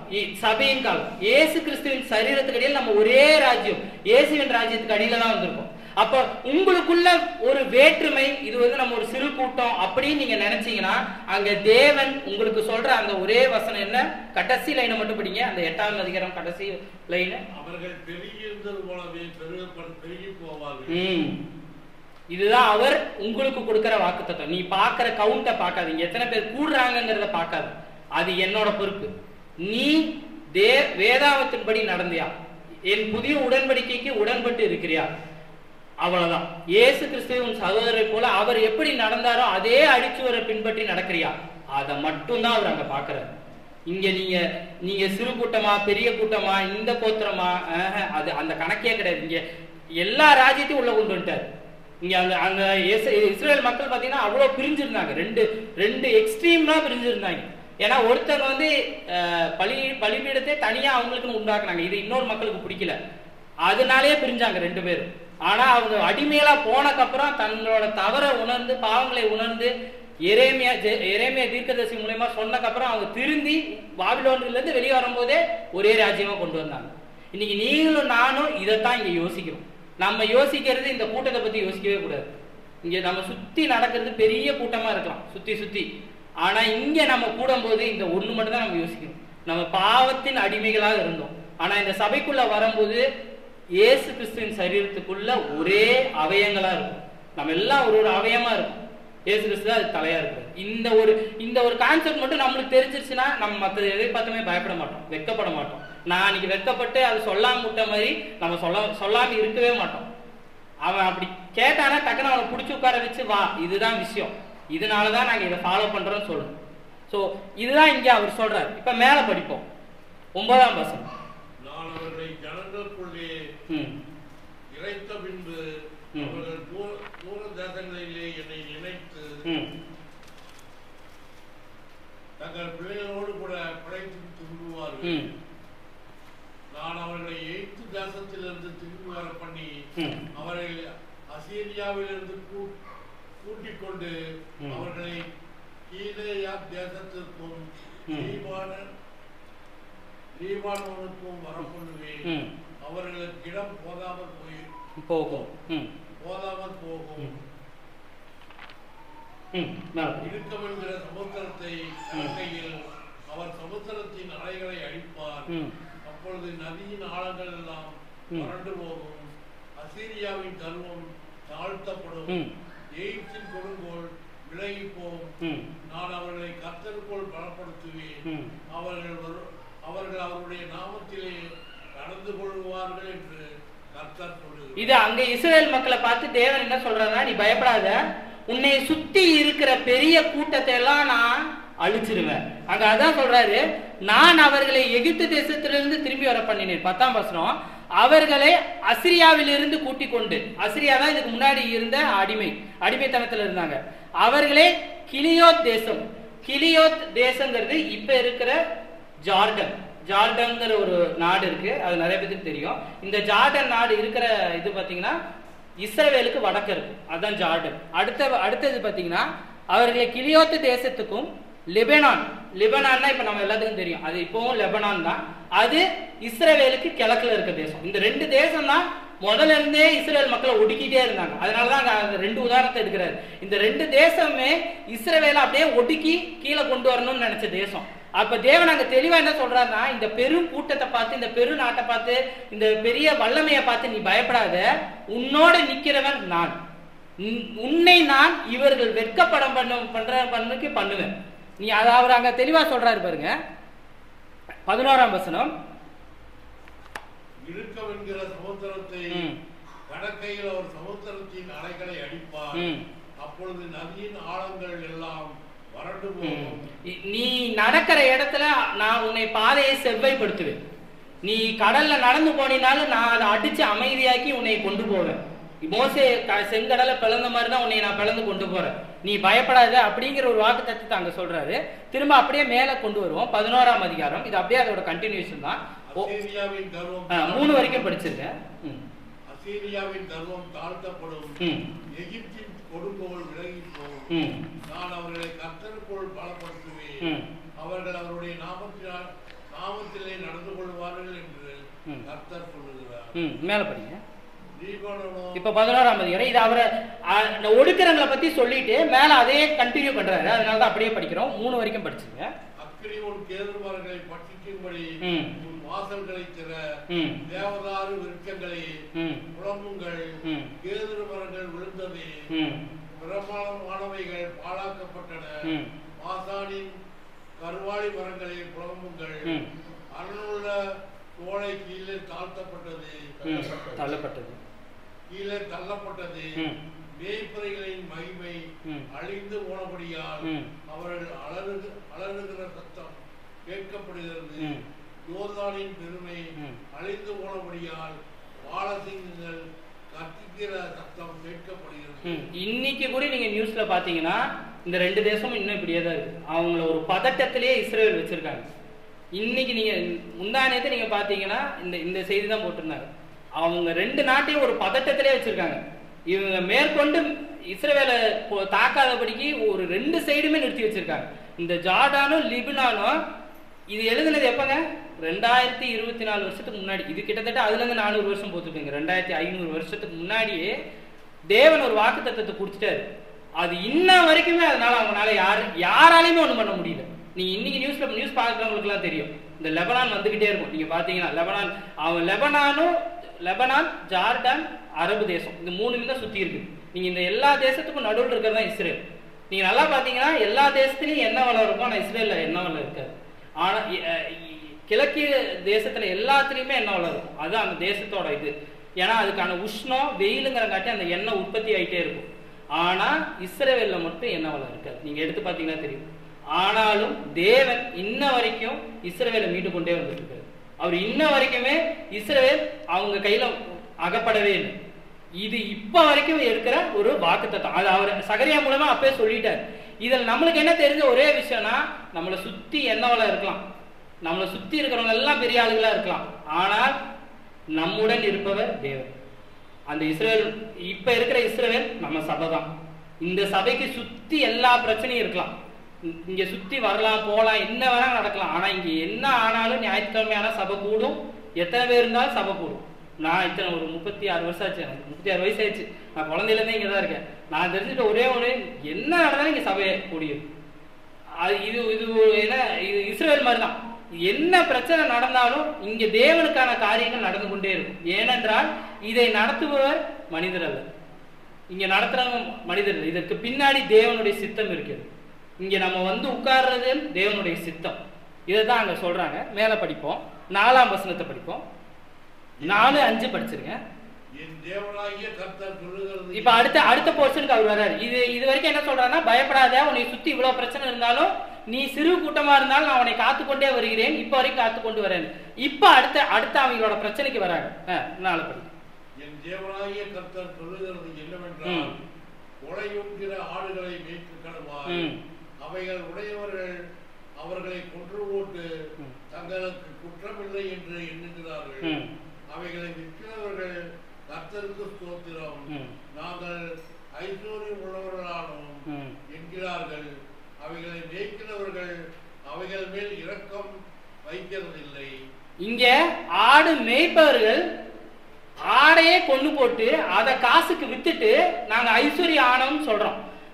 சபையின் காலம். இயேசு கிறிஸ்துவின் சரீரத்துக்கு அடியில் நம்ம ஒரே ராஜ்யம், இயேசுவின் ராஜ்யத்துக்கு அடியில தான் வந்திருக்கோம். அப்ப உங்களுக்குள்ள ஒரு வேற்றுமை, இது வந்து நம்ம ஒரு சிறு கூட்டம் அப்படின்னு நீங்க நினைச்சீங்கன்னா, அங்க தேவன் உங்களுக்கு சொல்ற அந்த ஒரே வசனம் என்ன? கடைசி லைனை மட்டும் படிங்க, அந்த 8ஆம் அதிகாரம் கடைசி லைன். அவர்கள் பெருகி இருந்தது போலவே பெருகி போவார்கள். இதுதான் அவர் உங்களுக்கு கொடுக்கிற வாக்குத்தத்தம். நீ பாக்குற கவுண்ட பார்க்காதீங்க, எத்தனை பேர் கூடுறாங்கிறத பார்க்காது, அது என்னோட பொறுப்பு. நீ வேதாகமத்தின்படி நடந்தியா, என் புதிய உடன்படிக்கைக்கு உடன்பட்டு இருக்கிறியா, அவ்வளவுதான். இயேசு கிறிஸ்து உன் சகோதரரை போல அவர் எப்படி நடந்தாரோ அதே அடிச்சுவரை பின்பற்றி நடக்கிறியா, அதை மட்டும்தான் அவர் அங்க பாக்குறாரு. இங்க நீங்க சிறு கூட்டமா பெரிய கூட்டமா இந்த கோத்திரமா, அது அந்த கணக்கே கிடையாது. இங்க எல்லா ராஜ்யத்தையும் உள்ள கொண்டு வந்துட்டாரு. இங்க அங்க இஸ்ரேல் மக்கள் பாத்தீங்கன்னா அவ்வளவு பிரிஞ்சிருந்தாங்க, ரெண்டு எக்ஸ்ட்ரீம்னா பிரிஞ்சிருந்தாங்க. ஏன்னா ஒருத்தங்க வந்து பலிபீடத்தை தனியா அவங்களுக்குன்னு உண்டாக்குனாங்க, இது இன்னொரு மக்களுக்கு பிடிக்கல, அதனாலேயே பிரிஞ்சாங்க 2 பேரும். ஆனா அவங்க அடிமையா போனக்கப்புறம் தங்களோட தவறை உணர்ந்து, பாவங்களை உணர்ந்து, எரேமியா தீர்க்கதரிசி மூலமா சொன்னக்கப்புறம் அவங்க திருந்தி பாபிலோன்ல இருந்து வெளியே வரும்போதே ஒரே ராஜ்யமா கொண்டு வந்தாங்க. இன்னைக்கு நீங்களும் நானும் இதைத்தான் இங்க யோசிக்கிறோம். நம்ம யோசிக்கிறது இந்த கூட்டத்தை பத்தி யோசிக்கவே கூடாது. இங்க நம்ம சுத்தி நடக்கிறது பெரிய கூட்டமா இருக்கலாம் சுத்தி, ஆனா இங்க நம்ம கூடும்போது இந்த ஒண்ணு மட்டும் தான் நம்ம யோசிக்கணும். நம்ம பாவத்தின் அடிமைகளாக இருந்தோம், ஆனா இந்த சபைக்குள்ள வரும்போது இயேசு கிறிஸ்துவின் சரீரத்துக்குள்ள ஒரே அவயங்களா இருக்கும். நம்ம எல்லாம் ஒரு அவயமா இருக்கும், இயேசு கிறிஸ்து அது தலையா இருக்கு. இந்த ஒரு கான்செப்ட் மட்டும் நம்மளுக்கு தெரிஞ்சிருச்சுன்னா நம்ம மற்ற எதை பார்த்துமே பயப்பட மாட்டோம், வெட்கப்பட மாட்டோம். நான் அன்னைக்கு வெட்கப்பட்டு அது சொல்லாம விட்ட மாதிரி நம்ம சொல்லாம இருக்கவே மாட்டோம். அவன் அப்படி கேட்டானா டக்குன்னு அவனை பிடிச்சி உட்கார வச்சு, வா இதுதான் விஷயம், இதனாலதான் நாங்க இதை ஃபாலோ பண்றோம்னு சொல்லணும். சோ இதுதான் இங்க அவர் சொல்றாரு. இப்ப மேல படிப்போம் 9ஆம் வசனம். நான் அவர்களை ஜனங்களுக்குள்ளே இறைத்த பின்பு அவர்கள் தூர தேசங்களிலே என்னை நினைத்து தங்கள் பிள்ளைகளோடு கூட படைத்து திரும்புவார்கள். நான் அவர்களை எகிப்து தேசத்திலிருந்து திரும்பி வர பண்ணி அவர்கள் அசீரியாவிலிருந்து கூட்டிக் கொண்டு அவர்களை கீலேயா தேசத்திற்கும் லீபானோனுக்கும் வரப்பண்ணுவேன். அவர்களுக்கு இடம் போதாமல் போகும். இருக்கமென்கிற சமுத்திரத்தை கையில் அவர் சமுத்திரத்தின் அலைகளை அழிப்பார். அப்பொழுது நதியின் ஆழங்கள் எல்லாம் வறண்டு போகும். அசீரியாவின் கர்வம் தாழ்த்தப்படும். எகிப்தின் கொடுங்கோல் விலகி போகும். நான் அவர்களை கர்த்தருக்குள் பலப்படுத்துவேன். அவர்கள் அவருடைய நாமத்திலே நடந்து கொள்வார்கள் என்று கர்த்தர் சொல்லுகிறார். இது அங்க இஸ்ரேல் மக்களை பார்த்து தேவன் என்ன சொல்றாருன்னா, நீ பயப்படாத, உன்னை சுத்தி இருக்கிற பெரிய கூட்டத்தை எல்லாம் நான் அழிச்சிருவேன். அங்க அதான் சொல்றாரு, நான் அவர்களை எகிப்து தேசத்திலிருந்து திரும்பி வர பண்ணினேன். 10ஆம் வசனம். அவர்களை அசிரியாவிலிருந்து கூட்டிக் கொண்டு, அசிரியா தான் இதுக்கு முன்னாடி இருந்த அடிமைத்தனத்தில் இருந்தாங்க. அவர்களே கிலியோத் தேசம், கிலியோத் தேசங்கிறது இப்ப இருக்கிற ஜார்டன்ங்கிற ஒரு நாடு இருக்கு, அது நிறைய பேருக்கு தெரியும். இந்த ஜார்டன் நாடு இருக்கிற இது பாத்தீங்கன்னா இஸ்ரவேலுக்கு வடக்கு இருக்கு, அதுதான் ஜார்டன். அடுத்தது பாத்தீங்கன்னா அவர்களை கிலியோத்து தேசத்துக்கும் லெபனான்னா இப்ப நம்ம எல்லாத்துக்கும் தெரியும், அது இப்பவும் லெபனான் தான். அது இஸ்ரவேலுக்கு கிழக்குல இருக்க தேசம். இந்த ரெண்டு தேசம் தான் முதல்ல இருந்தே இஸ்ரேல் மக்களை ஒடுக்கிட்டே இருந்தாங்க. அதனாலதான் ரெண்டு உதாரணத்தை எடுக்கிறாரு. இந்த ரெண்டு தேசமே இஸ்ரவேலை அப்படியே ஒடுக்கி கீழே கொண்டு வரணும்னு நினைச்ச தேசம். அப்ப தேவன் அங்க தெளிவா என்ன சொல்றாருன்னா, இந்த பெரும் கூட்டத்தை பார்த்து, இந்த பெரு நாட்டை பார்த்து, இந்த பெரிய வல்லமையை பார்த்து நீ பயப்படாத, உன்னோட நிக்கிறவன் நான், உன்னை நான் இவர்கள் வெட்கப்படம் பண்ணுவேன். நீ அதை அவர் அங்க தெளிவா சொல்றாரு பாருங்க. 11ஆம் வசனம், இழுக்கவென்கிற சமுத்திரத்தை கடற்கையில் அவர் சமுத்திரத்தின் அலைகளை அடிப்பார், அப்பொழுது நதியின் ஆழங்கள் எல்லாம் வறண்டு போகும். நீ நடக்கிற இடத்துல நான் உன்னை பாதையை செவ்வாய்ப்படுத்துவேன். நீ கடல்ல நடந்து போனாலும் நான் அதை அடிச்சு அமைதியாக்கி உன்னை கொண்டு போவேன். மோசே செங்கடலை பிளந்த மாதிரி தான் உன்னை நான் பிளந்து கொண்டு போறேன், நீ பயப்படாத அப்படிங்கிற ஒரு வாக்கு தத்துவத்தை அங்க சொல்றாரு. திரும்ப அப்படியே மேல கொண்டு வருவோம் 11ஆம் அதிகாரம். இது அப்படியே அதோட கண்டினியூஷன் தான். 3 வரைக்கும் படிச்சிருக்கேன். அசீரியாவின் கர்வம் தாழ்த்தப்படும், எகிப்தின் கொடுங்கோல் விலகி போகும், நான் அவர்களை கர்த்தருக்குள் பலப்படுத்துவேன், அவர்கள் அவருடைய நாமத்திலே நடந்து கொள்வார்கள் என்று கர்த்தர் சொல்லுகிறார். மேல படிங்க. இப்ப 11ஆம் அதிகாரம். இது அவரை ஒடுக்கிறவங்களை பத்தி சொல்லிட்டு மேல அதே கண்டினியூ பண்றாரு, அதனாலதான் அப்படியே படிக்கிறோம். 3 வரைக்கும் படிச்சுங்க. அக்கினி உன் கேதுருமரங்களை பட்சிக்கும்படி உன் வாசல்களை திற, தேவதாரு விருட்சங்களை புலம்புங்கள், கேதுருமரங்கள் விழுந்தது, பிரமாணமானவைகள் பாழாக்கப்பட்டன, மாசானின் கருவாளி மரங்களை புலம்புங்கள், அருளுள்ள தோளை கீழே தள்ளப்பட்டது, கீழே தள்ளப்பட்டது, மேய்ப்பறைகளின் மகிமை அழிந்து போனபடியால் அவர்கள் அலறுகிற சத்தம் கேட்கப்படுகிறது, யோர்தானின் பெருமை அழிந்து போனபடியால் வாழசிங்கங்கள் கத்திக்கிற சத்தம் கேட்கப்படுகிறது. இன்னைக்கு கூட நீங்க நியூஸ்ல பாத்தீங்கன்னா இந்த ரெண்டு தேசமும் இன்னும் இப்படியே தான் இருக்கு. அவங்கள ஒரு பதட்டத்திலேயே இஸ்ரேல் வச்சிருக்காங்க. இன்னைக்கு நீங்க முந்தானத்தை நீங்க பாத்தீங்கன்னா இந்த செய்தி தான் போட்டிருந்தாங்க. அவங்க ரெண்டு நாட்டையும் ஒரு பதட்டத்திலே வச்சிருக்காங்க. இவங்க மேற்கொண்டு இஸ்ரவேலை தாக்காதபடிக்கு ஒரு 2 சைடுமே நிறுத்தி வச்சிருக்காங்க. இந்த ஜார்டானும் லிபனானும். இது எழுதுனது எப்பங்க? 2024 வருஷத்துக்கு முன்னாடி. இது கிட்டத்தட்ட அதுல இருந்து 400 வருஷம் போட்டுருக்குங்க. 2500 வருஷத்துக்கு முன்னாடியே தேவன் ஒரு வாக்கு தத்தத்தை கொடுத்துட்டாரு. அது இன்ன வரைக்குமே அதனால அவங்களால யாராலையுமே ஒண்ணும் பண்ண முடியல. நீங்க இன்னைக்கு நியூஸ் பாக்குறவங்களுக்கு எல்லாம் தெரியும், இந்த லெபனான் வந்துகிட்டே இருக்கும். நீங்க பாத்தீங்கன்னா லெபனான், ஜார்டான், அரபு தேசம், இந்த 3 தான் சுத்தி இருக்கு. நீங்க இந்த எல்லா தேசத்துக்கும் நடுவில் இருக்கிறது தான் இஸ்ரேல். நீங்க நல்லா பாத்தீங்கன்னா எல்லா தேசத்துலயும் என்ன வளம் இருக்கும், ஆனா இஸ்ரேல்ல என்ன வளம் இருக்காது. ஆனா கிழக்கிய தேசத்துல எல்லாத்துலயுமே என்ன வளம் இருக்கும், அது அந்த தேசத்தோட இது. ஏன்னா அதுக்கான உஷ்ணம் வெயிலுங்கிற காட்டி அந்த எண்ணெய் உற்பத்தி ஆகிட்டே இருக்கும். ஆனா இஸ்ரேல்ல மட்டும் என்ன வளம் இருக்காது. நீங்க எடுத்து பாத்தீங்கன்னா தெரியும். ஆனாலும் தேவன் இன்ன வரைக்கும் இஸ்ரவேலை மீட்டு கொண்டே வந்துட்டு இருக்காரு. அவர் இன்ன வரைக்குமே இஸ்ரவேல் அவங்க கையில அகப்படவே இல்லை. இது இப்ப வரைக்கும் இருக்கிற ஒரு வாக்குத்தத்தம். அது அவர் சகரியா மூலமா அப்பவே சொல்லிட்டார். இதில் நம்மளுக்கு என்ன தெரிஞ்ச ஒரே விஷயம்னா, நம்மளை சுத்தி என்னவள இருக்கலாம், நம்மளை சுத்தி இருக்கிறவங்க எல்லாம் பெரிய ஆளுகளா இருக்கலாம், ஆனால் நம்முடன் இருப்பவர் தேவன். அந்த இஸ்ரவேல் இப்ப இருக்கிற இஸ்ரவேல் நம்ம சபை தான். இந்த சபைக்கு சுத்தி எல்லா பிரச்சனையும் இருக்கலாம், இங்க சுத்தி வரலாம் போலாம், என்ன வேணா நடக்கலாம். ஆனா இங்க என்ன ஆனாலும் ஞாயிற்றுக்கிழமையான சபை கூடும். எத்தனை பேர் இருந்தாலும் சபை கூடும். நான் இத்தனை ஒரு 36 வருஷம் ஆச்சு, எனக்கு 36 வயசு ஆயிடுச்சு. நான் குழந்தையில இருந்தே இங்கதான் இருக்கேன். நான் தெரிஞ்சுட்டு ஒரே என்ன நடந்தாலும் இங்க சபையை கூடியது. இது என்ன, இது இஸ்ரவேல் மாதிரிதான். என்ன பிரச்சனை நடந்தாலும் இங்க தேவனுக்கான காரியங்கள் நடந்து கொண்டே இருக்கும். ஏனென்றால் இதை நடத்துபவர் மனிதர் அல்ல, இங்க நடத்துறவங்க மனிதர் இல்லை. இதற்கு பின்னாடி தேவனுடைய சித்தம் இருக்கிறது. இங்க நம்ம வந்து உட்கார்றது தேவனுடைய சித்தம். இதைதான் அங்க சொல்றாங்க. மேல படிப்போம், 4ஆம் வசனத்தை படிப்போம். 4:5 படிச்சிருங்க. என் தேவனாகிய கர்த்தர் சொல்லுகிறது. இப்ப அடுத்த போர்ஷனுக்கு அவர் வர்றாரு. இது வரைக்கும் என்ன சொல்றாருன்னா, பயப்படாத, உன்னை சுத்தி இவ்வளவு பிரச்சனை இருந்தாலும் நீ சிறு கூட்டமா இருந்தாலும் நான் உன்னை காத்துக்கொண்டே வருகிறேன், இப்ப வரைக்கும் காத்துக்கொண்டு வரேன். இப்ப அடுத்த அவங்களோட பிரச்சனைக்கு வராங்க. என் தேவனாகிய கர்த்தர் சொல்லுகிறது என்னவென்றால், கொலையுண்கிற ஆடுகளை மேய்த்து கடவாய். அவைகள் உடையவர்கள் அவர்களை கொன்று போட்டு தங்களுக்கு குற்றமில்லை என்று எண்ணுகிறார்கள். அவைகளை விற்கிறவர்கள் கர்த்தருக்கு ஸ்தோத்திரம், நாங்கள் ஐஸ்வர்யம் உள்ளவர்களானோம் என்கிறார்கள். அவைகளை மேய்க்கிறவர்கள் அவைகள் மேல் இரக்கம் வைக்கிறதில்லை. இங்க ஆடு மேய்ப்பவர்கள் ஆடையே கொண்டு போட்டு அதை காசுக்கு வித்துட்டு நாங்க ஐஸ்வர்ய ஆனோம்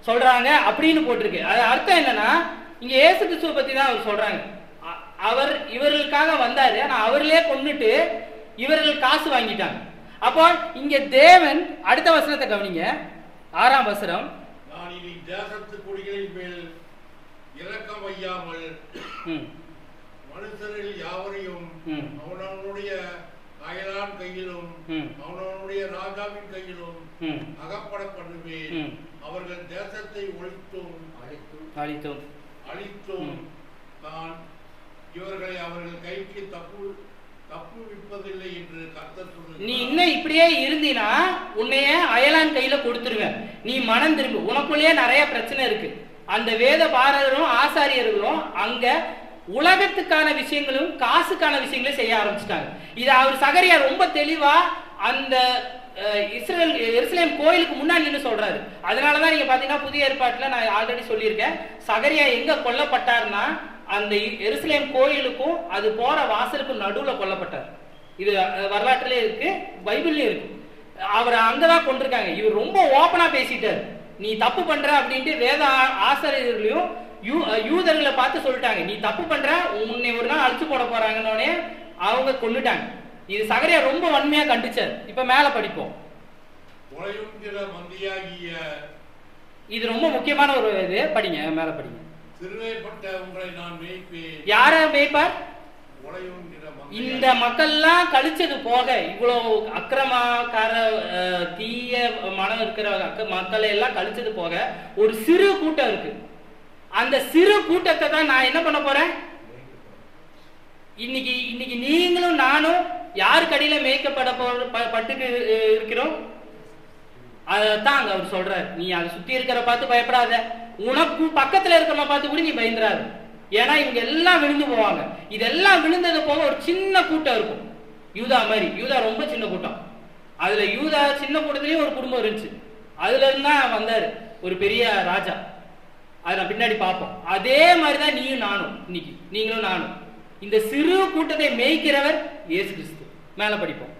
சொல்றாங்க அப்படின்னு போட்டிருக்கு. அது அர்த்தம் என்னன்னா, இங்க இயேசு கிறிஸ்துவை பத்தி தான் அவர் சொல்றாங்க. அவர் இவர்களுக்காக வந்தாரு, ஆனா அவர்களே கொண்டுட்டு இவர்கள் காசு வாங்கிட்டாங்க. அப்போ இங்க தேவன் அடுத்த வசனத்தை கவனிங்க, 6ஆம் வசனம். நான் இனி தேசத்து குடிகளின் மேல் இரக்கம் வையாமல் மனுஷரில் யாவரையும் அவனவனுடைய அயலான் கையிலும் அவனவனுடைய ராஜாவின் கையிலும் அகப்பட பண்ணுவேன். அவர்கள் தேசத்தை அழித்தும் நான் இவர்களை அவர்கள் கைக்கு தப்புவிப்பதில்லை என்று கர்த்தர் சொல்லுகிறார். நீ இன்னும் இப்படியே இருந்தீனா உன்னைய அயலான் கையில கொடுத்துருவேன். நீ மனம் திரும்பு. உனக்குள்ளேயே நிறைய பிரச்சனை இருக்கு. அந்த வேத பாரதரும் ஆசாரியர்களும் அங்க உலகத்துக்கான விஷயங்களும் காசுக்கான விஷயங்களையும் செய்ய ஆரம்பிச்சிட்டாங்க. இது அவர் சகரியா ரொம்ப தெளிவா அந்த எருசலேம் கோயிலுக்கு முன்னாடி நின்று சொல்றாரு. அதனாலதான் நீங்க பாத்தீங்கன்னா புதிய ஏற்பாட்டுல நான் ஆல்ரெடி சொல்லியிருக்கேன், சகரியா எங்க கொல்லப்பட்டார்னா அந்த எருசலேம் கோயிலுக்கும் அது போற வாசலுக்கும் நடுவுல கொல்லப்பட்டார். இது வரலாற்றிலே இருக்கு, பைபிள்லயும் இருக்கு. அவர் அங்கதான் கொண்டிருக்காங்க. இவர் ரொம்ப ஓப்பனா பேசிட்டார், நீ தப்பு பண்ற அப்படின்ட்டு வேத ஆசிரியர்களையும் யூதர்களை பார்த்து சொல்லிட்டாங்க, நீ தப்பு பண்ற, உன்னை ஒரு நாள் அழிச்சு போட போறாங்கன்னே அவங்க கொண்டுட்டாங்க. இது சகரியா ரொம்ப வன்மையா கண்டிச்சார். இப்ப மேல படிப்போம். இது ரொம்ப முக்கியமான ஒரு இது, படிங்க, மேல படிங்க. யார மேய்ப்பார்? இந்த மக்கள்லாம் கழிச்சது போக, இவ்வளவு அக்கிரமக்கார தீய மனம் இருக்கிற மக்களை எல்லாம் கழிச்சது போக ஒரு சிறு கூட்டம் இருக்கு. அந்த சிறு கூட்டத்தை தான் நான் என்ன பண்ண போறேன்? இன்னைக்கு நீங்களும் நானும் யாருக்கு அடியில மேய்க்கப்பட பட்டுக்கு இருக்கிறோம்? அதான் அங்க அவர் சொல்றாரு, நீ அதை சுத்தி இருக்கிற பார்த்து பயப்படாத, உனக்கு பக்கத்துல இருக்கிற பார்த்து கூட நீ பயந்துராது. ஏன்னா இவங்க எல்லாம் விழுந்து போவாங்க. இதெல்லாம் விழுந்தது போக ஒரு சின்ன கூட்டம் இருக்கும், யூதா மாதிரி. யூதா ரொம்ப சின்ன கூட்டம். அதுல யூதா சின்ன கூட்டத்திலயும் ஒரு குடும்பம் இருந்துச்சு. அதுல இருந்தா வந்தாரு ஒரு பெரிய ராஜா. அதை நான் பின்னாடி பார்ப்போம். அதே மாதிரிதான் நீயும் நானும், இன்னைக்கு நீங்களும் நானும் இந்த சிறு கூட்டத்தை மேய்க்கிறவர் இயேசு கிறிஸ்து. மேல படிப்போம்.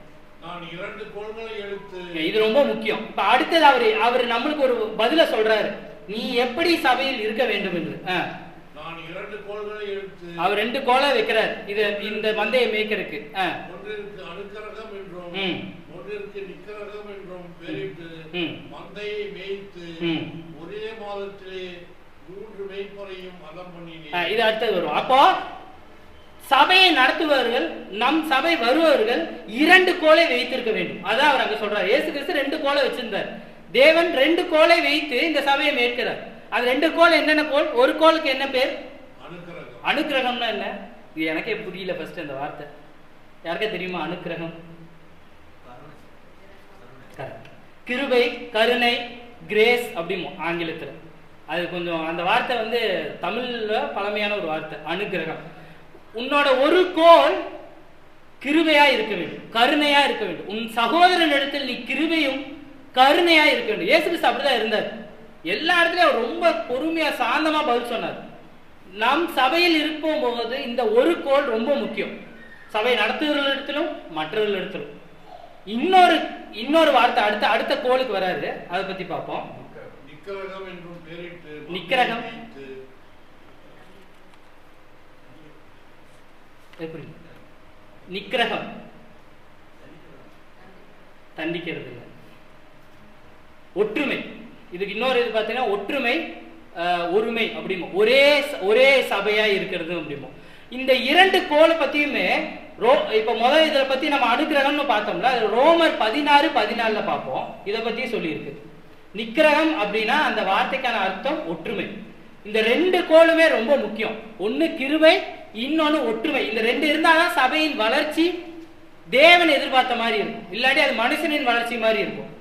நான் 2 கோல்களை எடுத்து, இது ரொம்ப முக்கியம். இப்ப அடுத்தது அவர் நம்மளுக்கு ஒரு பதில சொல்றாரு, நீ எப்படி சபையில் இருக்க வேண்டும் என்று. நான் 2 கோல்களை எடுத்து, அவர் 2 கோலை வைக்கிறார் இது இந்த மந்தையை மேய்க்கிறதுக்கு. ஒன்றிற்கு அனுக்கிரகம் என்றும் ஒன்றிற்கு நிக்கிரகம் என்றும் பெயரிட்டு மந்தையை மேய்த்து ஒரே மாதத்திலே 3 மேய்ப்பரையும் அதம் பண்ணினேன். இது அடுத்தது வரும். அப்போ சபையை நடத்துபவர்கள், நம் சபை வருபவர்கள் 2 கோலை வைத்திருக்க வேண்டும். அதான் அவர் அங்க சொல்றார். இயேசு கிறிஸ்து 2 கோலை வச்சிருந்தார். தேவன் 2 கோலை வைத்து இந்த சபையை மேற்கிறார். அது 2 கோல் என்னென்ன கோல்? ஒரு கோலுக்கு என்ன பேர்? அனுக்கிரகம். அனுக்கிரகம்னா என்ன? இது எனக்கே புரியல ஃபர்ஸ்ட் அந்த வார்த்தை. யாருக்கே தெரியுமா அனுக்கிரகம்? கிருபை, கருணை, கிரேஸ் அப்படிமோ ஆங்கிலத்தில். அது கொஞ்சம் அந்த வார்த்தை வந்து தமிழ்ல பழமையான ஒரு வார்த்தை, அனுக்கிரகம். உன்னோட ஒரு கோல் கிருபையா இருக்க வேண்டும், கருணையா இருக்க வேண்டும். உன் சகோதரன் இடத்தில் நீ கிருபையும் கருணையா இருக்க வேண்டும். இயேசு கிறிஸ்து அப்படிதான் இருந்தார். எல்லா இடத்துலயும் ரொம்ப பொறுமையா சாந்தமா பதில் சொன்னார். நம் சபையில் இருக்கும் போது இந்த ஒரு கோல் ரொம்ப முக்கியம். சபை நடத்துகிறவர்களிடத்திலும் மற்றவர்களிடத்திலும். இன்னொரு வார்த்தை அடுத்த கோலுக்கு வராரு, அதை பத்தி பார்ப்போம். நிக்கிரகம் என்றும் பெயரிட்டு, நிக்கிரகம் எப்படி? நிக்கிரகம் தண்டிக்கிறது இல்லை, ஒற்றுமை. இதுக்கு இன்னொரு இது பார்த்தீங்கன்னா ஒற்றுமை, ஒருமை அப்படிமோ, ஒரே சபையா இருக்கிறது அப்படிமோ. இந்த 2 கோலை பத்தியுமே இப்ப முதல் இதை பத்தி நம்ம அனுக்கிரகம்னு பார்த்தோம்ல, ரோமர் 16:14 பார்ப்போம். இதை பத்தி சொல்லியிருக்கு. நிக்கிரகம் அப்படின்னா அந்த வார்த்தைக்கான அர்த்தம் ஒற்றுமை. இந்த 2 கோளுமே ரொம்ப முக்கியம். ஒன்னு கிருபை, இன்னொன்னு ஒற்றுமை. இந்த 2 இருந்தாதான் சபையின் வளர்ச்சி தேவன் எதிர்பார்த்த மாதிரி இருக்கும், இல்லாட்டி அது மனுஷனின் வளர்ச்சி மாதிரி இருக்கும்.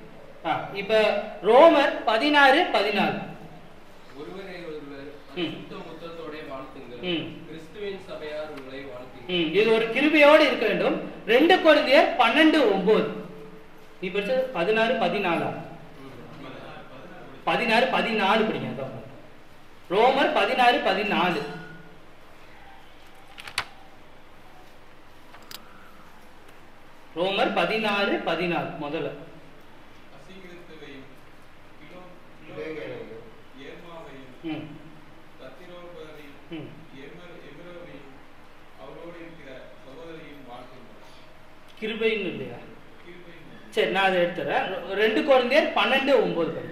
இப்ப ரோமர் 16:14 இது ஒரு கிருபையோடு இருக்க வேண்டும். 2 கொரிந்தியர் 12:9. நீ படிச்ச 16:14 16:14 படிங்க. ரோமர் 16:14. ரோமர் 16:14 முதல்ல. கிருபைன்னு இல்லையா? சரி, நான் அதை எடுத்துறேன். 2 கொரிந்தியர் 12:9 படி.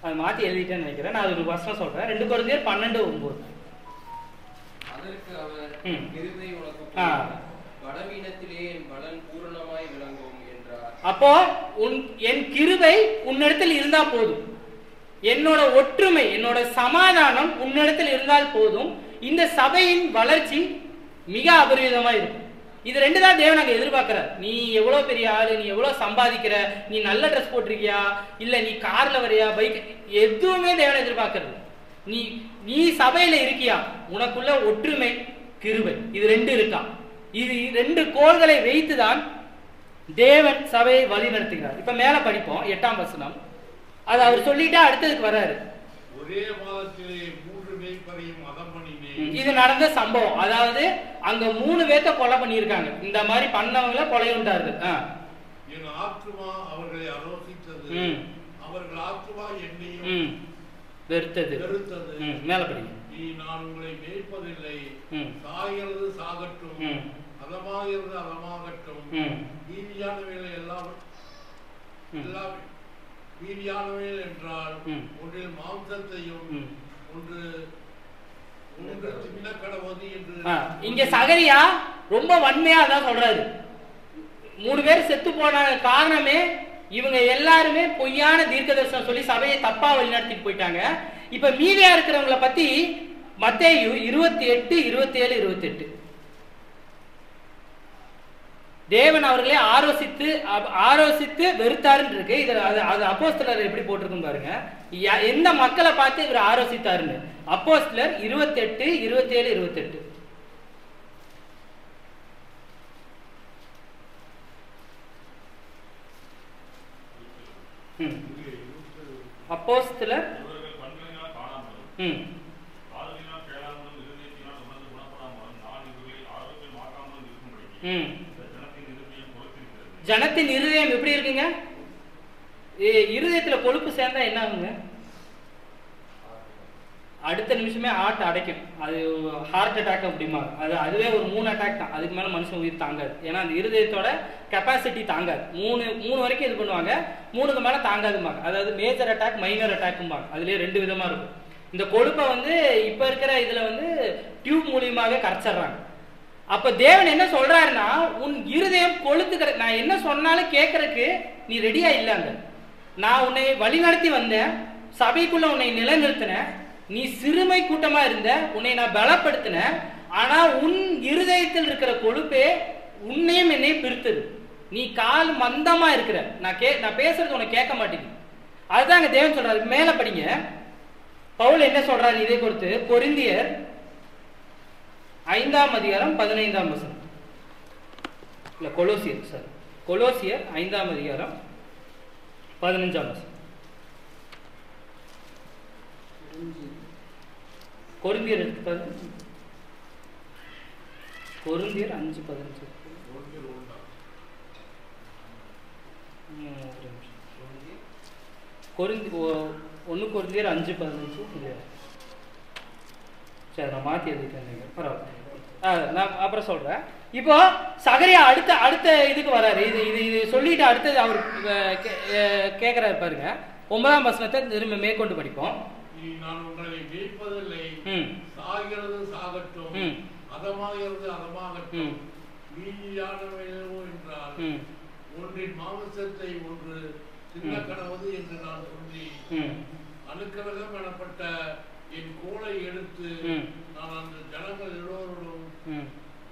அதை மாற்றி எழுதிட்டேன்னு நினைக்கிறேன். நான் ஒரு வசனம் சொல்றேன். 2 கொரிந்தியர் 12:9. அப்போ என் கிருபை உன்னிடத்தில் இருந்தா போதும், என்னோட ஒற்றுமை என்னோட சமாதானம் உன்னிடத்தில் இருந்தால் போதும், இந்த சபையின் வளர்ச்சி மிக அபரிவிதமா இருக்கும். இது 2 தான் தேவன் அங்க எதிர்பார்க்கிறார். நீ எவ்வளவு பெரிய ஆளு, நீ எவ்வளவு சம்பாதிக்கிற, நீ நல்ல ட்ரெஸ் போட்டிருக்கியா, இல்ல நீ கார்ல வரையா, பைக், எதுவுமே தேவன் எதிர்பார்க்கறது. நீ சபையில இருக்கியா, உனக்குள்ள ஒற்றுமை கிருபை, இது 2 இருக்கா. இது 2 கோள்களை வைத்துதான் தேவன் சபையை வழி நடத்துகிறார். இப்ப மேல படிப்போம் 8ஆம் வசனம். அது அவர் சொல்லிட்டா அடுத்ததுக்கு வர்றாரு. ஒரே மாதத்திலே 3 மேய்ப்பரையும் மதம் பண்ணினேன். இது நடந்த சம்பவம். அதாவது அங்க 3 பேர்த்த கொலை பண்ணியிருக்காங்க. இந்த மாதிரி பண்ணவங்கள கொலையுண்டார்கள். என் ஆத்துமா அவர்களை ஆலோசித்தது, அவர்கள் ஆத்துமா என்னையும் வெறுத்தது. மேல படிங்க. நான் உங்களை மேய்ப்பதில்லை, சாகிறது சாகட்டும், அதமாகிறது அதமாகட்டும், நீதியானவைகள் எல்லாம் நீதியானவைகள் என்றால் ஒன்றில் மாம்சத்தையும் ஒன்று தின்ன கடவுது என்று. இங்க சகரியா ரொம்ப வன்மையா தான் சொல்றாரு. 3 பேர் செத்து போன காரணமே இவங்க எல்லாருமே பொய்யான தீர்க்கதரிசனம் சொல்லி சபையை தப்பா வழிநடத்திட்டு போயிட்டாங்க. இப்ப மீதியா இருக்கிறவங்களை பத்தி மத்தேயு 28, 27, 28 தேவன் அவர்களே ஆரோசித்து வெறுத்தாருன்னு இருக்கு. இது அது அப்போஸ்தலர் எப்படி போட்டிருக்கும் பாருங்க. எந்த மக்களை பார்த்து இவர் ஆரோசித்தாருன்னு. அப்போஸ்தலர் 28, 27, 28 அப்போஸ்தலர் ஜனத்தின் இருதயம் எப்படி இருக்குங்க? இருதயத்துல கொழுப்பு சேர்ந்தா என்ன ஆகுங்க? அடுத்த நிமிஷமே ஹார்ட் அடைக்கும். அது ஹார்ட் அட்டாக் அப்படிமா. அதுவே ஒரு 3 அட்டாக் தான். அதுக்கு மேல மனுஷன் உயிர் தாங்காது. ஏன்னா அந்த இருதயத்தோட கெப்பாசிட்டி தாங்காது. 3 வரைக்கும் இது பண்ணுவாங்க, 3க்கு மேல தாங்காதுமாங்க. அதாவது மேஜர் அட்டாக், மைனர் அட்டாக்கும்பாங்க. அதுலயே 2 விதமா இருக்கும். இந்த கொழுப்பை இப்ப இருக்கிற இதுல டியூப் மூலியமாவே கரைச்சிடுறாங்க. அப்ப தேவன் என்ன சொல்றாருன்னா, உன் இருதயம் கொழுத்து, நான் என்ன சொன்னாலும் கேட்கறதுக்கு நீ ரெடியா இல்லைங்க. நான் உன்னை வழி நடத்தி வந்தேன், சபைக்குள்ள உன்னை நிலைநிறுத்தினேன், நீ சிறுமை கூட்டமா இருந்த, உன்னை நான் பலப்படுத்தினேன். ஆனா உன் இருதயத்தில் இருக்கிற கொழுப்பே உன்னையும் என்னையும் பிரித்தது. நீ கால் மந்தமா இருக்கிற, நான் பேசுறது உனக்கு கேட்க மாட்டேங்குது. அதுதான் தேவன் சொல்றாரு. மேல படிங்க. பவுல் என்ன சொல்றாரு இதை குறித்து? கொரிந்தியர் 5ஆம் அதிகாரம் 15ஆம் வசனம். இல்ல கொலோசியர் 5ஆம் அதிகாரம் 15ஆம் வசனம். கொரிந்தியர் எடுத்து கொரிந்தியர் 5:15. 1 கொரிந்தியர் 5:15 இல்லையா? சரி, நான் மாற்றி எழுதிட்டேன். பரவாயில்ல, நான் அப்புறம் சொல்றேன். இப்போ சகரியா அடுத்த இதுக்கு வராரு. இது சொல்லிட்டு அடுத்தது அவர் கேட்கிறாரு பாருங்க. 9ஆம் வசனத்தை திரும்ப மேற்கொண்டு படிப்போம். நான் உங்களை மேய்ப்பதில்லை, சாகிறது சாகிறது சாகட்டும், அதமாகிறது அதமாகட்டும், மீதியானவையோ என்றால் ஒன்றின் மாமிசத்தை ஒன்று தின்ன கடவுது என்று நான் சொல்லி அனுக்கிரகம் எனப்பட்ட என் கோலை எடுத்து நான் அந்த ஜனங்கள் எல்லோரும்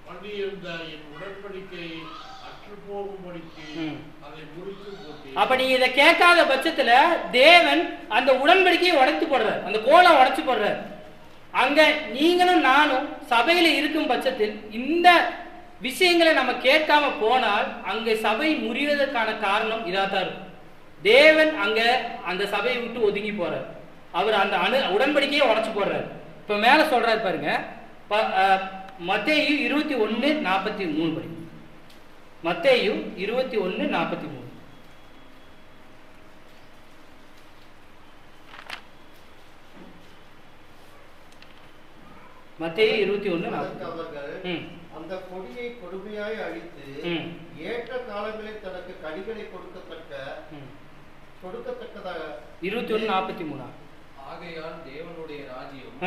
பண்ணியிருந்த என் உடன்படிக்கை அற்று போகும்படிக்கு அதை முறித்து போட்டேன். அப்ப நீங்க இதை கேட்காத பட்சத்துல தேவன் அந்த உடன்படிக்கையை உடைத்து போடுறார், அந்த கோலை உடைச்சு போடுறார். அங்க நீங்களும் நானும் சபையில இருக்கும் பட்சத்தில் இந்த விஷயங்களை நம்ம கேட்காம போனால் அங்க சபை முறிவதற்கான காரணம் இதாத்தான் இருக்கும். தேவன் அங்க அந்த சபையை விட்டு ஒதுங்கி போறார், அவர் அந்த உடன்படிக்கையை உடைச்சு போடுறாரு. இப்ப மேல சொல்றாரு பாருங்க, மத்தேயு 21:43 படி. மத்தேயு 21:43. மத்தேயு 21:43. அந்த கொடியை கொடுமையாய் அழித்து ஏற்ற காலங்களில் தனக்கு கனிகளை கொடுக்கத்தக்கதாக 21:43. ஆகையால் தேவனுடைய ராஜ்யம்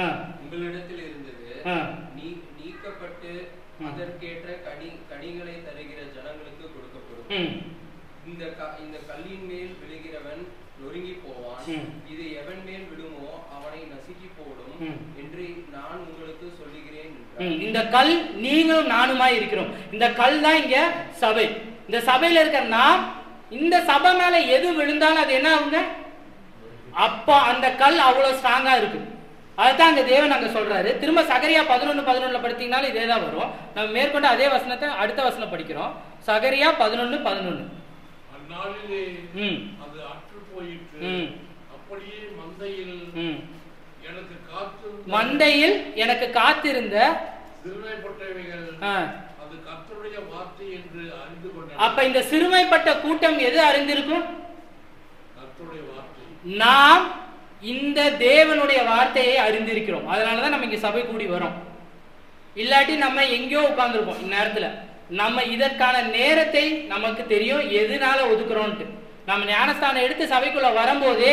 உங்களிடத்தில் இருந்தது நீக்கப்பட்டு அதற்கேற்ற கனிகளை தருகிற ஜனங்களுக்கு கொடுக்கப்படும். இந்த கல்லின் மேல் விழுகிறவன் நொறுங்கி போவான், இது எவன் மேல் விடுமோ அவனை நசுக்கி போடும் என்று நான் உங்களுக்கு சொல்லுகிறேன். இந்த கல் நீங்களும் நானுமாய் இருக்கிறோம். இந்த கல் தான் இங்க சபை. இந்த சபையில இருக்க நாம், இந்த சபை மேல எது விழுந்தாலும் அது என்ன ஆகுங்க? அப்ப அந்த கல் அவ்வளவு ஸ்ட்ராங்கா இருக்கு. அதுதான் அந்த தேவன் அங்க சொல்றாரு. திரும்ப சகரியா 11:11 படித்தீங்கன்னாலும் இதே தான் வரும். நம்ம மேற்கொண்டு அதே வசனத்தை அடுத்த வசனம் படிக்கிறோம். சகரியா 11:11. அந்நாளிலே அது அற்று போயிற்று, அப்படியே மந்தையில் எனக்கு காத்திருந்த சிறுமைப்பட்டவைகள் அது கர்த்தருடைய வார்த்தை என்று அறிந்து கொண்டன. அப்ப இந்த சிறுமைப்பட்ட கூட்டம் எது அறிந்திருக்கும்? கர்த்தருடைய வார்த்தை. நாம் இந்த தேவனுடைய வார்த்தையை அறிந்திருக்கிறோம். அதனாலதான் நம்ம இங்க சபை கூடி வரோம். இல்லாட்டி நம்ம எங்கேயோ உட்கார்ந்துருப்போம். இந்நேரத்துல நம்ம இதற்கான நேரத்தை நமக்கு தெரியும் எதுனால ஒதுக்குறோம்ட்டு. நம்ம ஞானஸ்தானம் எடுத்து சபைக்குள்ள வரும்போதே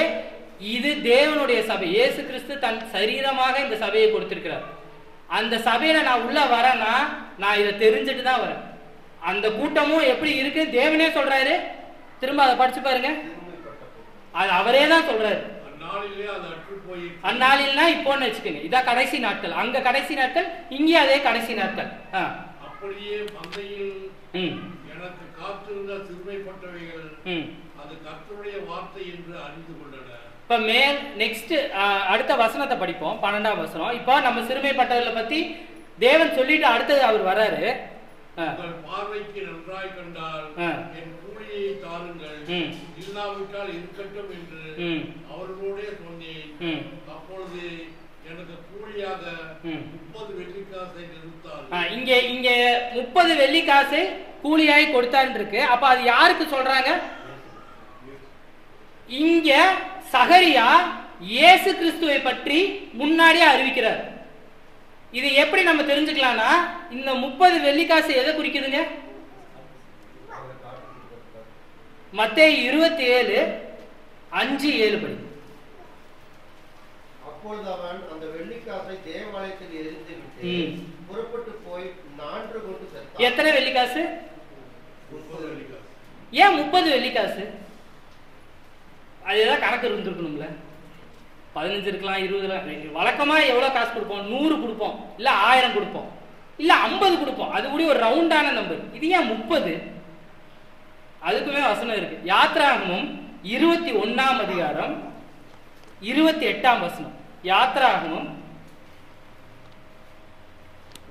இது தேவனுடைய சபை, இயேசு கிறிஸ்து தன் சரீரமாக இந்த சபையை கொடுத்திருக்கிறார். அந்த சபையில நான் உள்ள வரேன்னா நான் இதை தெரிஞ்சுட்டு தான் வரேன். அந்த கூட்டமும் எப்படி இருக்கு தேவனே சொல்றாரு. திரும்ப அதை படிச்சு பாருங்க, அது அவரே தான் சொல்றாரு. அந்நாளில்னா இப்போன்னு வச்சுக்கோங்க, இதான் கடைசி நாட்கள். அங்க கடைசி நாட்கள், இங்கே அதே கடைசி நாட்கள். அப்படியே மந்தையில் எனக்கு காத்திருந்த சிறுமைப்பட்டவைகள் அது கர்த்தருடைய வார்த்தை என்று அறிந்து கொண்டன. இப்ப மேல் நெக்ஸ்ட் அடுத்த வசனத்தை படிப்போம், 12ஆம் வசனம். இப்போ நம்ம சிறுமைப்பட்டவர்களை பத்தி தேவன் சொல்லிட்டு அடுத்தது அவர் வராரு. உங்கள் பார்வைக்கு நன்றாய் கண்டால் என் கூலியை தாருங்கள், இல்லாவிட்டால் இருக்கட்டும் என்று அவர்களோட சொன்னேன். அப்பொழுது எனக்கு கூலியாக 30 வெள்ளிக்காசை நிறுத்தார். இங்க 30 வெள்ளிக்காசை கூலியாய் கொடுத்தான்னு இருக்கு. அப்ப அது யாருக்கு சொல்றாங்க? இங்க சகரியா இயேசு கிறிஸ்துவை பற்றி முன்னாடியே அறிவிக்கிறார். இது எப்படி நம்ம தெரிஞ்சுக்கலாம்னா, இந்த 30 வெள்ளிக்காசு எதை குறிக்குதுங்க? மத்தேயு 27:5-7 படி. அப்பொழுது அவன் அந்த வெள்ளிக்காசை தேவாலயத்தில் எரிந்து விட்டு புறப்பட்டு போய் 4 கொண்டு செத்தான். எத்தனை வெள்ளிக்காசு? 30 வெள்ளிக்காசு. ஏன் 30 வெள்ளிக்காசு? அதுதான் கணக்கு இருந்திருக்கணும்ல. 15 இருக்கலாம், 20. வழக்கமா எவ்வளவு காசு கொடுப்போம்? 100 கொடுப்போம், இல்ல 1000 கொடுப்போம், இல்ல 50 கொடுப்போம். அது கூட ஒரு ரவுண்டான நம்பர். இது ஏன் 30? அதுக்குமே வசனம் இருக்கு. யாத்ராகமம் 21ஆம் அதிகாரம் 28ஆம் வசனம். யாத்ராகமம்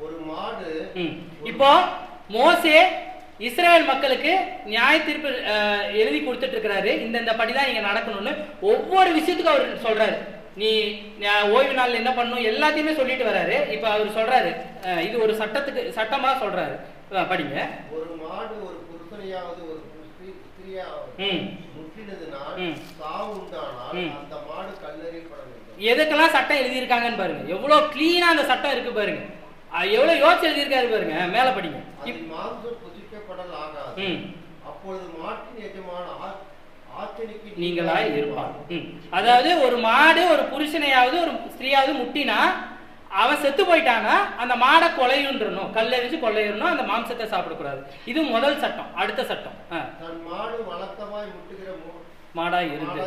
ஒரு மாடு. இப்போ மோசே இஸ்ரேல் மக்களுக்கு நியாய தீர்ப்பு எழுதி கொடுத்துட்டு இருக்கிறாரு. இந்த படிதான் நீங்க நடக்கணும்னு ஒவ்வொரு விஷயத்துக்கும் அவர் சொல்றாரு. நீ ஓய்வு நாள் என்ன பண்ணணும் எல்லாத்தையுமே சொல்லிட்டு வராரு. இப்ப அவர் சொல்றாரு, இது ஒரு சட்டமா சொல்றாரு. படிங்க. ஒரு மாடு ஒரு புருஷனையாவது ஒரு ஸ்திரீயாவது முற்றினதினால் சாவு உண்டானால் அந்த மாடு கல்லெறியப்பட வேண்டும். எதுக்கெல்லாம் சட்டம் எழுதியிருக்காங்கன்னு பாருங்க. எவ்வளவு கிளீனா அந்த சட்டம் இருக்கு பாருங்க. எவ்வளவு யோசிச்சு எழுதியிருக்காரு பாருங்க. மேல படிங்க. மாம்சம் புசிக்கப்படல் ஆகாது. அப்பொழுது மாட்டின் எஜமான ஆச்சரிக்கு நீங்களாய் இருப்பார். அதாவது ஒரு மாடு ஒரு புருஷனையாவது ஒரு ஸ்திரீயாவது முட்டினா அவன் செத்து போயிட்டானா அந்த மாடை கொலையுன்றணும், கல்லை வச்சு கொள்ளையிடணும், அந்த மாம்சத்தை சாப்பிடக்கூடாது. இது முதல் சட்டம். அடுத்த சட்டம், மாடு வழக்கமாய் முட்டுகிற மாடாய் இருந்து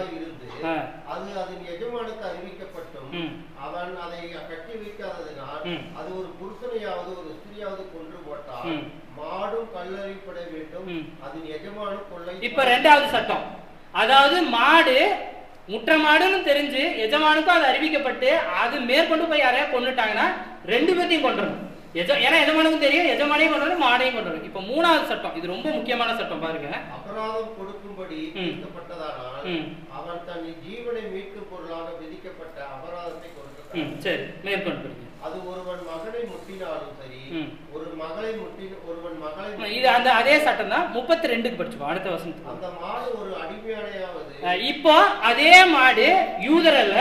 அது அதன் எஜமானுக்கு அறிவிக்கப்பட்டும் அவன் அதை கட்டி வைக்காததினால் அது ஒரு புருஷனையாவது ஒரு ஸ்திரியாவது கொன்று போட்டால் மாடும் கல்லறிப்பட வேண்டும், அதன் எஜமானு கொள்ளை. இப்ப ரெண்டாவது சட்டம், அதாவது மாடு முற்ற மாடுன்னு தெரிஞ்சு எஜமானுக்கும் அது அறிவிக்கப்பட்டு அது மேற்கொண்டு போய் யாரையா கொண்டுட்டாங்கன்னா 2 பேர்த்தையும் கொண்டுறணும். ஏன்னா எஜமானுக்கும் தெரியும், எஜமானையும் கொண்டு மாடையும் கொண்டு. இப்ப மூணாவது சட்டம், இது ரொம்ப முக்கியமான சட்டம் பாருங்க. அபராதம் கொடுக்கும்படி விதிக்கப்பட்டதானால் அவன் தன் ஜீவனை மீட்கும் பொருளாக விதிக்கப்பட்ட அபராதத்தை கொடுக்க. சரி, மேற்கொண்டு அது ஒருவன் மகனை முட்டினாலும் சரி, ஒரு மகளை ஒருவன் மகளை. இது அந்த அதே சட்டம் தான் 32க்கு படிச்சுப்போம் அடுத்த வசனத்துக்கு. அந்த மாடு ஒரு அடிமையானையாவது. இப்போ அதே மாடு யூதர் அல்ல,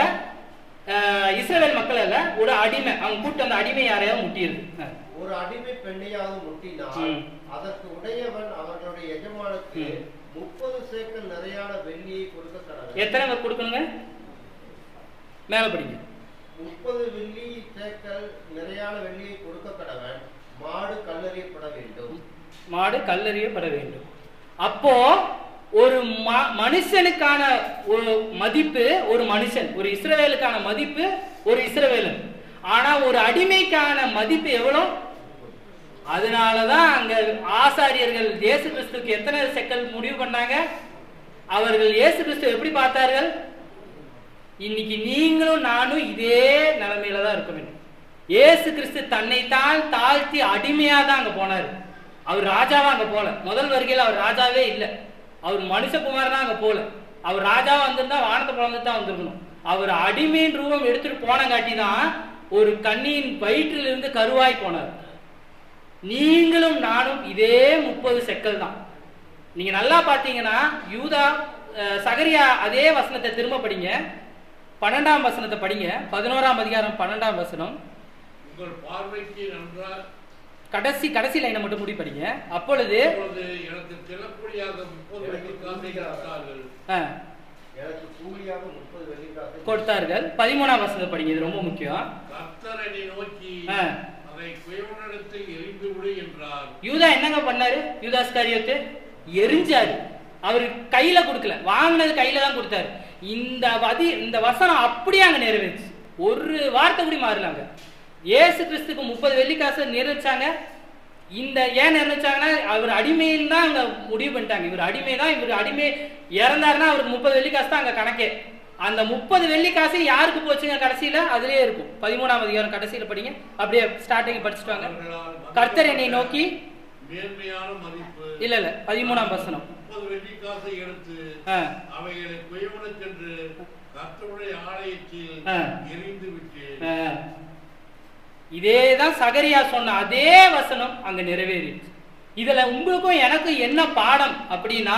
இஸ்ரவேல் மக்கள் அல்ல, ஒரு அடிமை. அவங்க கூட்டு அந்த அடிமை யாரையாவது முட்டிடுது. ஒரு அடிமை பெண்ணையாவது முட்டினால் அதற்கு உடையவன் அவர்களுடைய எஜமானுக்கு 30 சேக்கல் நிறையான வெள்ளியை கொடுக்க கடவுள். எத்தனை கொடுக்கணுங்க? மேல படிங்க. 30 வெள்ளி சேக்கல் நிறையான வெள்ளியை கொடுக்க கடவன். மாடு கல்லறியப்பட வேண்டும். மாடு கல்லறியப்பட வேண்டும். அப்போ ஒரு மனுஷனுக்கான ஒரு மதிப்பு, ஒரு மனுஷன், ஒரு இஸ்ரவேலுக்கான மதிப்பு ஒரு இஸ்ரவேலன். ஆனா ஒரு அடிமைக்கான மதிப்பு எவ்வளவு? அதனாலதான் அங்க ஆசாரியர்கள் இயேசு கிறிஸ்துக்கு எத்தனை செக்கல் முடிவு பண்ணாங்க? அவர்கள் இயேசு கிறிஸ்து எப்படி பார்த்தார்கள்? இன்னைக்கு நீங்களும் நானும் இதே நிலைமையில தான் இருக்க வேண்டும். இயேசு கிறிஸ்து தன்னைத்தான் தாழ்த்தி அடிமையா தான் அங்க போனாரு. அவர் ராஜாவா அங்க போல. முதல் வருகையில் அவர் ராஜாவே இல்லை, அவர் மனுஷகுமாரனா அங்க போல. அவர் ராஜாவா வந்திருந்தா வானத்தை பிறந்துட்டு தான் வந்திருக்கணும். அவர் அடிமையின் ரூபம் எடுத்துட்டு போனங்காட்டி தான் ஒரு கன்னியின் வயிற்றிலிருந்து கருவாய் போனார். நீங்களும் நானும் இதே 30 செக்கல் தான். நீங்க நல்லா பாத்தீங்கன்னா யூதா சகரியா அதே வசனத்தை திரும்ப படிங்க, 12ஆம் வசனத்தை படிங்க, 11ஆம் அதிகாரம் 12ஆம் வசனம். உங்கள் பார்வைக்கு நன்றாக கடைசி லைனை மட்டும் முடி படிங்க. அப்பொழுது எனக்கு தினக்கூலியாக 30 வெள்ளிக்காசை கொடுத்தார்கள். 13ஆம் வசனத்தை படிங்க, இது ரொம்ப முக்கியம். கர்த்தரை நோக்கி அதை குயவனிடத்தில் எரிந்து விடு என்றார். யூதா என்னங்க பண்ணாரு? யூதா இஸ்காரியோத்து எரிஞ்சாரு. அவரு கையில கொடுக்கல, வாங்கினது கையில தான் கொடுத்தாரு. இந்த வசனம் அப்படியே அங்க நிறைவேறுச்சு. ஒரு வார்த்தை கூட மாறலாங்க. இயேசு கிறிஸ்துக்கு 30 வெள்ளிக்காசு நிறைச்சாங்க. இந்த ஏன் நினைச்சாங்கன்னா அவர் அடிமைன்னு தான் அங்க முடிவு பண்ணிட்டாங்க. இவர் அடிமை தான், இவர் அடிமை இறந்தாருன்னா அவருக்கு 30 வெள்ளிக்காசு தான் அங்க கணக்கே. அந்த 30 வெள்ளிக்காசு யாருக்கு போச்சுங்க? கடைசியில அதுலயே இருக்கும். 13ஆம் அதிகாரம் கடைசியில படிங்க, அப்படியே ஸ்டார்டிங் படிச்சுட்டு வாங்க. கர்த்தர் என்னை நோக்கி மேன்மையான மதிப்பு இல்ல 13ஆம் வசனம் 30 வெள்ளிக்காசை எடுத்து அவைகளை குயவனுக்கென்று கர்த்தருடைய ஆலயத்தில் எரிந்து விட்டு. இதேதான் சகரியா சொன்ன அதே வசனம் அங்க நிறைவேறிடுச்சு. இதுல உங்களுக்கும் எனக்கும் என்ன பாடம் அப்படின்னா,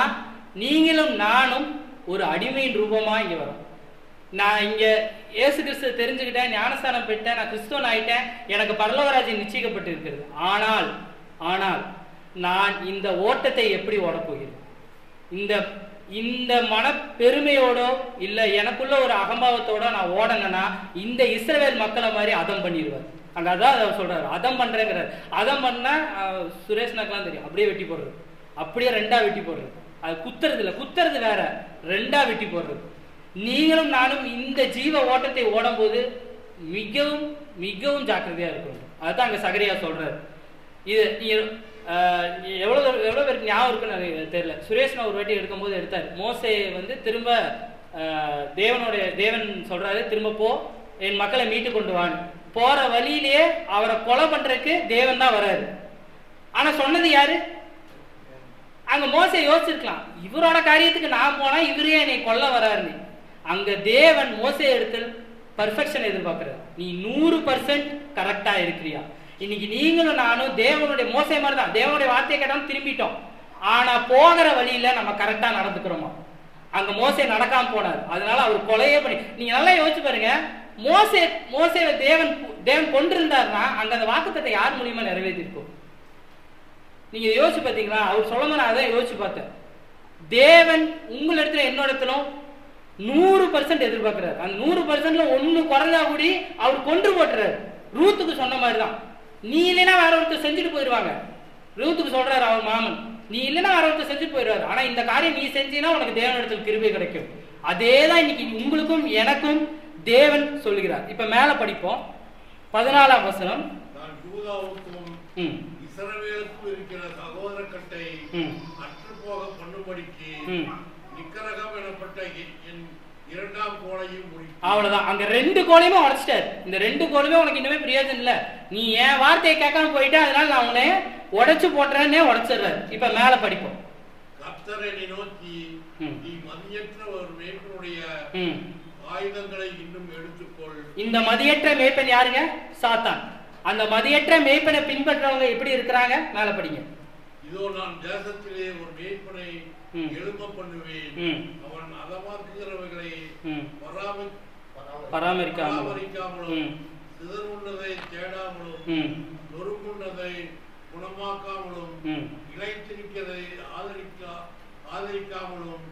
நீங்களும் நானும் ஒரு அடிமையின் ரூபமா இங்க வரும். நான் இங்க இயேசு கிறிஸ்து தெரிஞ்சுக்கிட்டேன், ஞானஸ்தானம் பெற்றேன், நான் கிறிஸ்துவன் ஆயிட்டேன், எனக்கு பரலோகராஜ்யம் நிச்சயிக்கப்பட்டு இருக்கிறது. ஆனால் நான் இந்த ஓட்டத்தை எப்படி ஓடப்போகிறேன்? இந்த மன பெருமையோடோ இல்ல எனக்குள்ள ஒரு அகம்பாவத்தோட நான் ஓடனா இந்த இஸ்ரவேல் மக்களை மாதிரி அதம் பண்ணிடுவார். அங்க அதான் அவர் சொல்றாரு, அதம் பண்றேங்கிறார். அதம் பண்ணா சுரேஷ்னாக்கெல்லாம் தெரியும், அப்படியே வெட்டி போடுறது, அப்படியே 2ஆ வெட்டி போடுறது. அது குத்துறது இல்ல, குத்துறது வேற, 2ஆ வெட்டி போடுறது. நீங்களும் நானும் இந்த ஜீவ ஓட்டத்தை ஓடும் போது மிகவும் மிகவும் ஜாக்கிரதையா இருக்கணும். அதுதான் அங்க சகரியா சொல்றாரு. இது எவ்வளவு பேருக்கு ஞாபகம் இருக்குன்னு எனக்கு தெரியல. சுரேஷ்னா ஒரு வாட்டி எடுக்கும் போது எடுத்தாரு. மோசே திரும்ப தேவன் சொல்றாரு, திரும்ப போ, என் மக்களை மீட்டு கொண்டு வான்னு. போற வழியிலேயே அவரை கொலை பண்றதுக்கு தேவன் தான் வராரு. ஆனா சொன்னது யாரு? அங்க மோசே யோசிச்சிருக்கலாம், இவரோட காரியத்துக்கு நான் போனா இவரே என்னை கொல்ல வராருன்னு. அங்க தேவன் மோசே இடத்தில் பர்ஃபெக்ஷன் எதிர்பார்க்கிறார். நீ 100% கரெக்டா இருக்கிறியா? இன்னைக்கு நீங்களும் நானும் தேவனுடைய மோசே மாதிரி தான். தேவனுடைய வார்த்தையை கேட்டாலும் திரும்பிட்டோம். ஆனா போகிற வழியில நம்ம கரெக்டா நடந்துக்கிறோமா? அங்க மோசே நடக்காம போனார், அதனால அவர் கொலையே பண்ணி. நீங்க நல்லா யோசிச்சு பாருங்க, மோசேவை தேவன் கொண்டிருந்தாருன்னா அங்க அந்த வாக்குத்தத்தை யார் மூலியமா நிறைவேற்றிருக்கும்? நீங்க யோசிச்சு பார்த்தீங்களா? அவர் சொல்லுங்க, நான் அதான் யோசிச்சு பார்த்தேன். தேவன் உங்களிடத்துல என்னோடத்திலும் 100% எதிர்பார்க்கிறார். அந்த 100%ல ஒண்ணு குறைஞ்சா கூடி அவர் கொன்று போட்டுறாரு. ரூத்துக்கு சொன்ன மாதிரி தான். நீ இல்லைன்னா வேற ஒருத்தர் செஞ்சுட்டு போயிடுவாங்க. ரூத்துக்கு சொல்றாரு அவர் மாமன், நீ இல்லைன்னா வேற ஒருத்தர் செஞ்சுட்டு போயிடுவாரு. ஆனா இந்த காரியம் நீ செஞ்சீங்கன்னா உனக்கு தேவனிடத்தில் கிருபை கிடைக்கும். அதேதான் இன்னைக்கு உங்களுக்கும் எனக்கும் தேவன் சொல்லுகிறார். இப்ப மேல படிப்போம் 14ஆம் வசனம். நான் யூதாவுக்கும் இஸ்ரவேலுக்கும் இருக்கிற சகோதர கட்டை அற்று போக பண்ணும்படிக்கு நிக்கரகம் எனப்பட்ட என் 2ஆம் கோலையும் முடிக்கும். அவ்வளவுதான். அங்க 2 கோலையுமே உடைச்சிட்டாரு. இந்த 2 கோலுமே உனக்கு இன்னுமே பிரயோஜனம் இல்ல, நீ என் வார்த்தையை கேட்காம போயிட்ட, அதனால நான் உன்னை உடைச்சு போட்டுறேன்னே உடைச்சிடுறாரு. இப்ப மேல படிப்போம். கர்த்தரை நோக்கி நீ மதியற்ற ஒரு மேய்ப்பனுடைய ஆயுதங்களை இன்னும் எடுத்துக்கொள். இந்த மதியற்ற மேய்ப்பன் யாருங்க? சாத்தான். அந்த மதியற்ற மேய்ப்பனை பின்பற்றவங்க எப்படி இருக்கிறாங்க? மேல படிங்க. இதோ நான் தேசத்திலே ஒரு மேய்ப்பனை எழும்ப பண்ணுவேன், அவன் அதமாக்குகிறவர்களை பராமரிக்காமலும் சிதறுள்ளதை தேடாமலும் நொறுங்குள்ளதை குணமாக்காமலும் இளைத்திருக்கிறதை ஆதரிக்காமலும்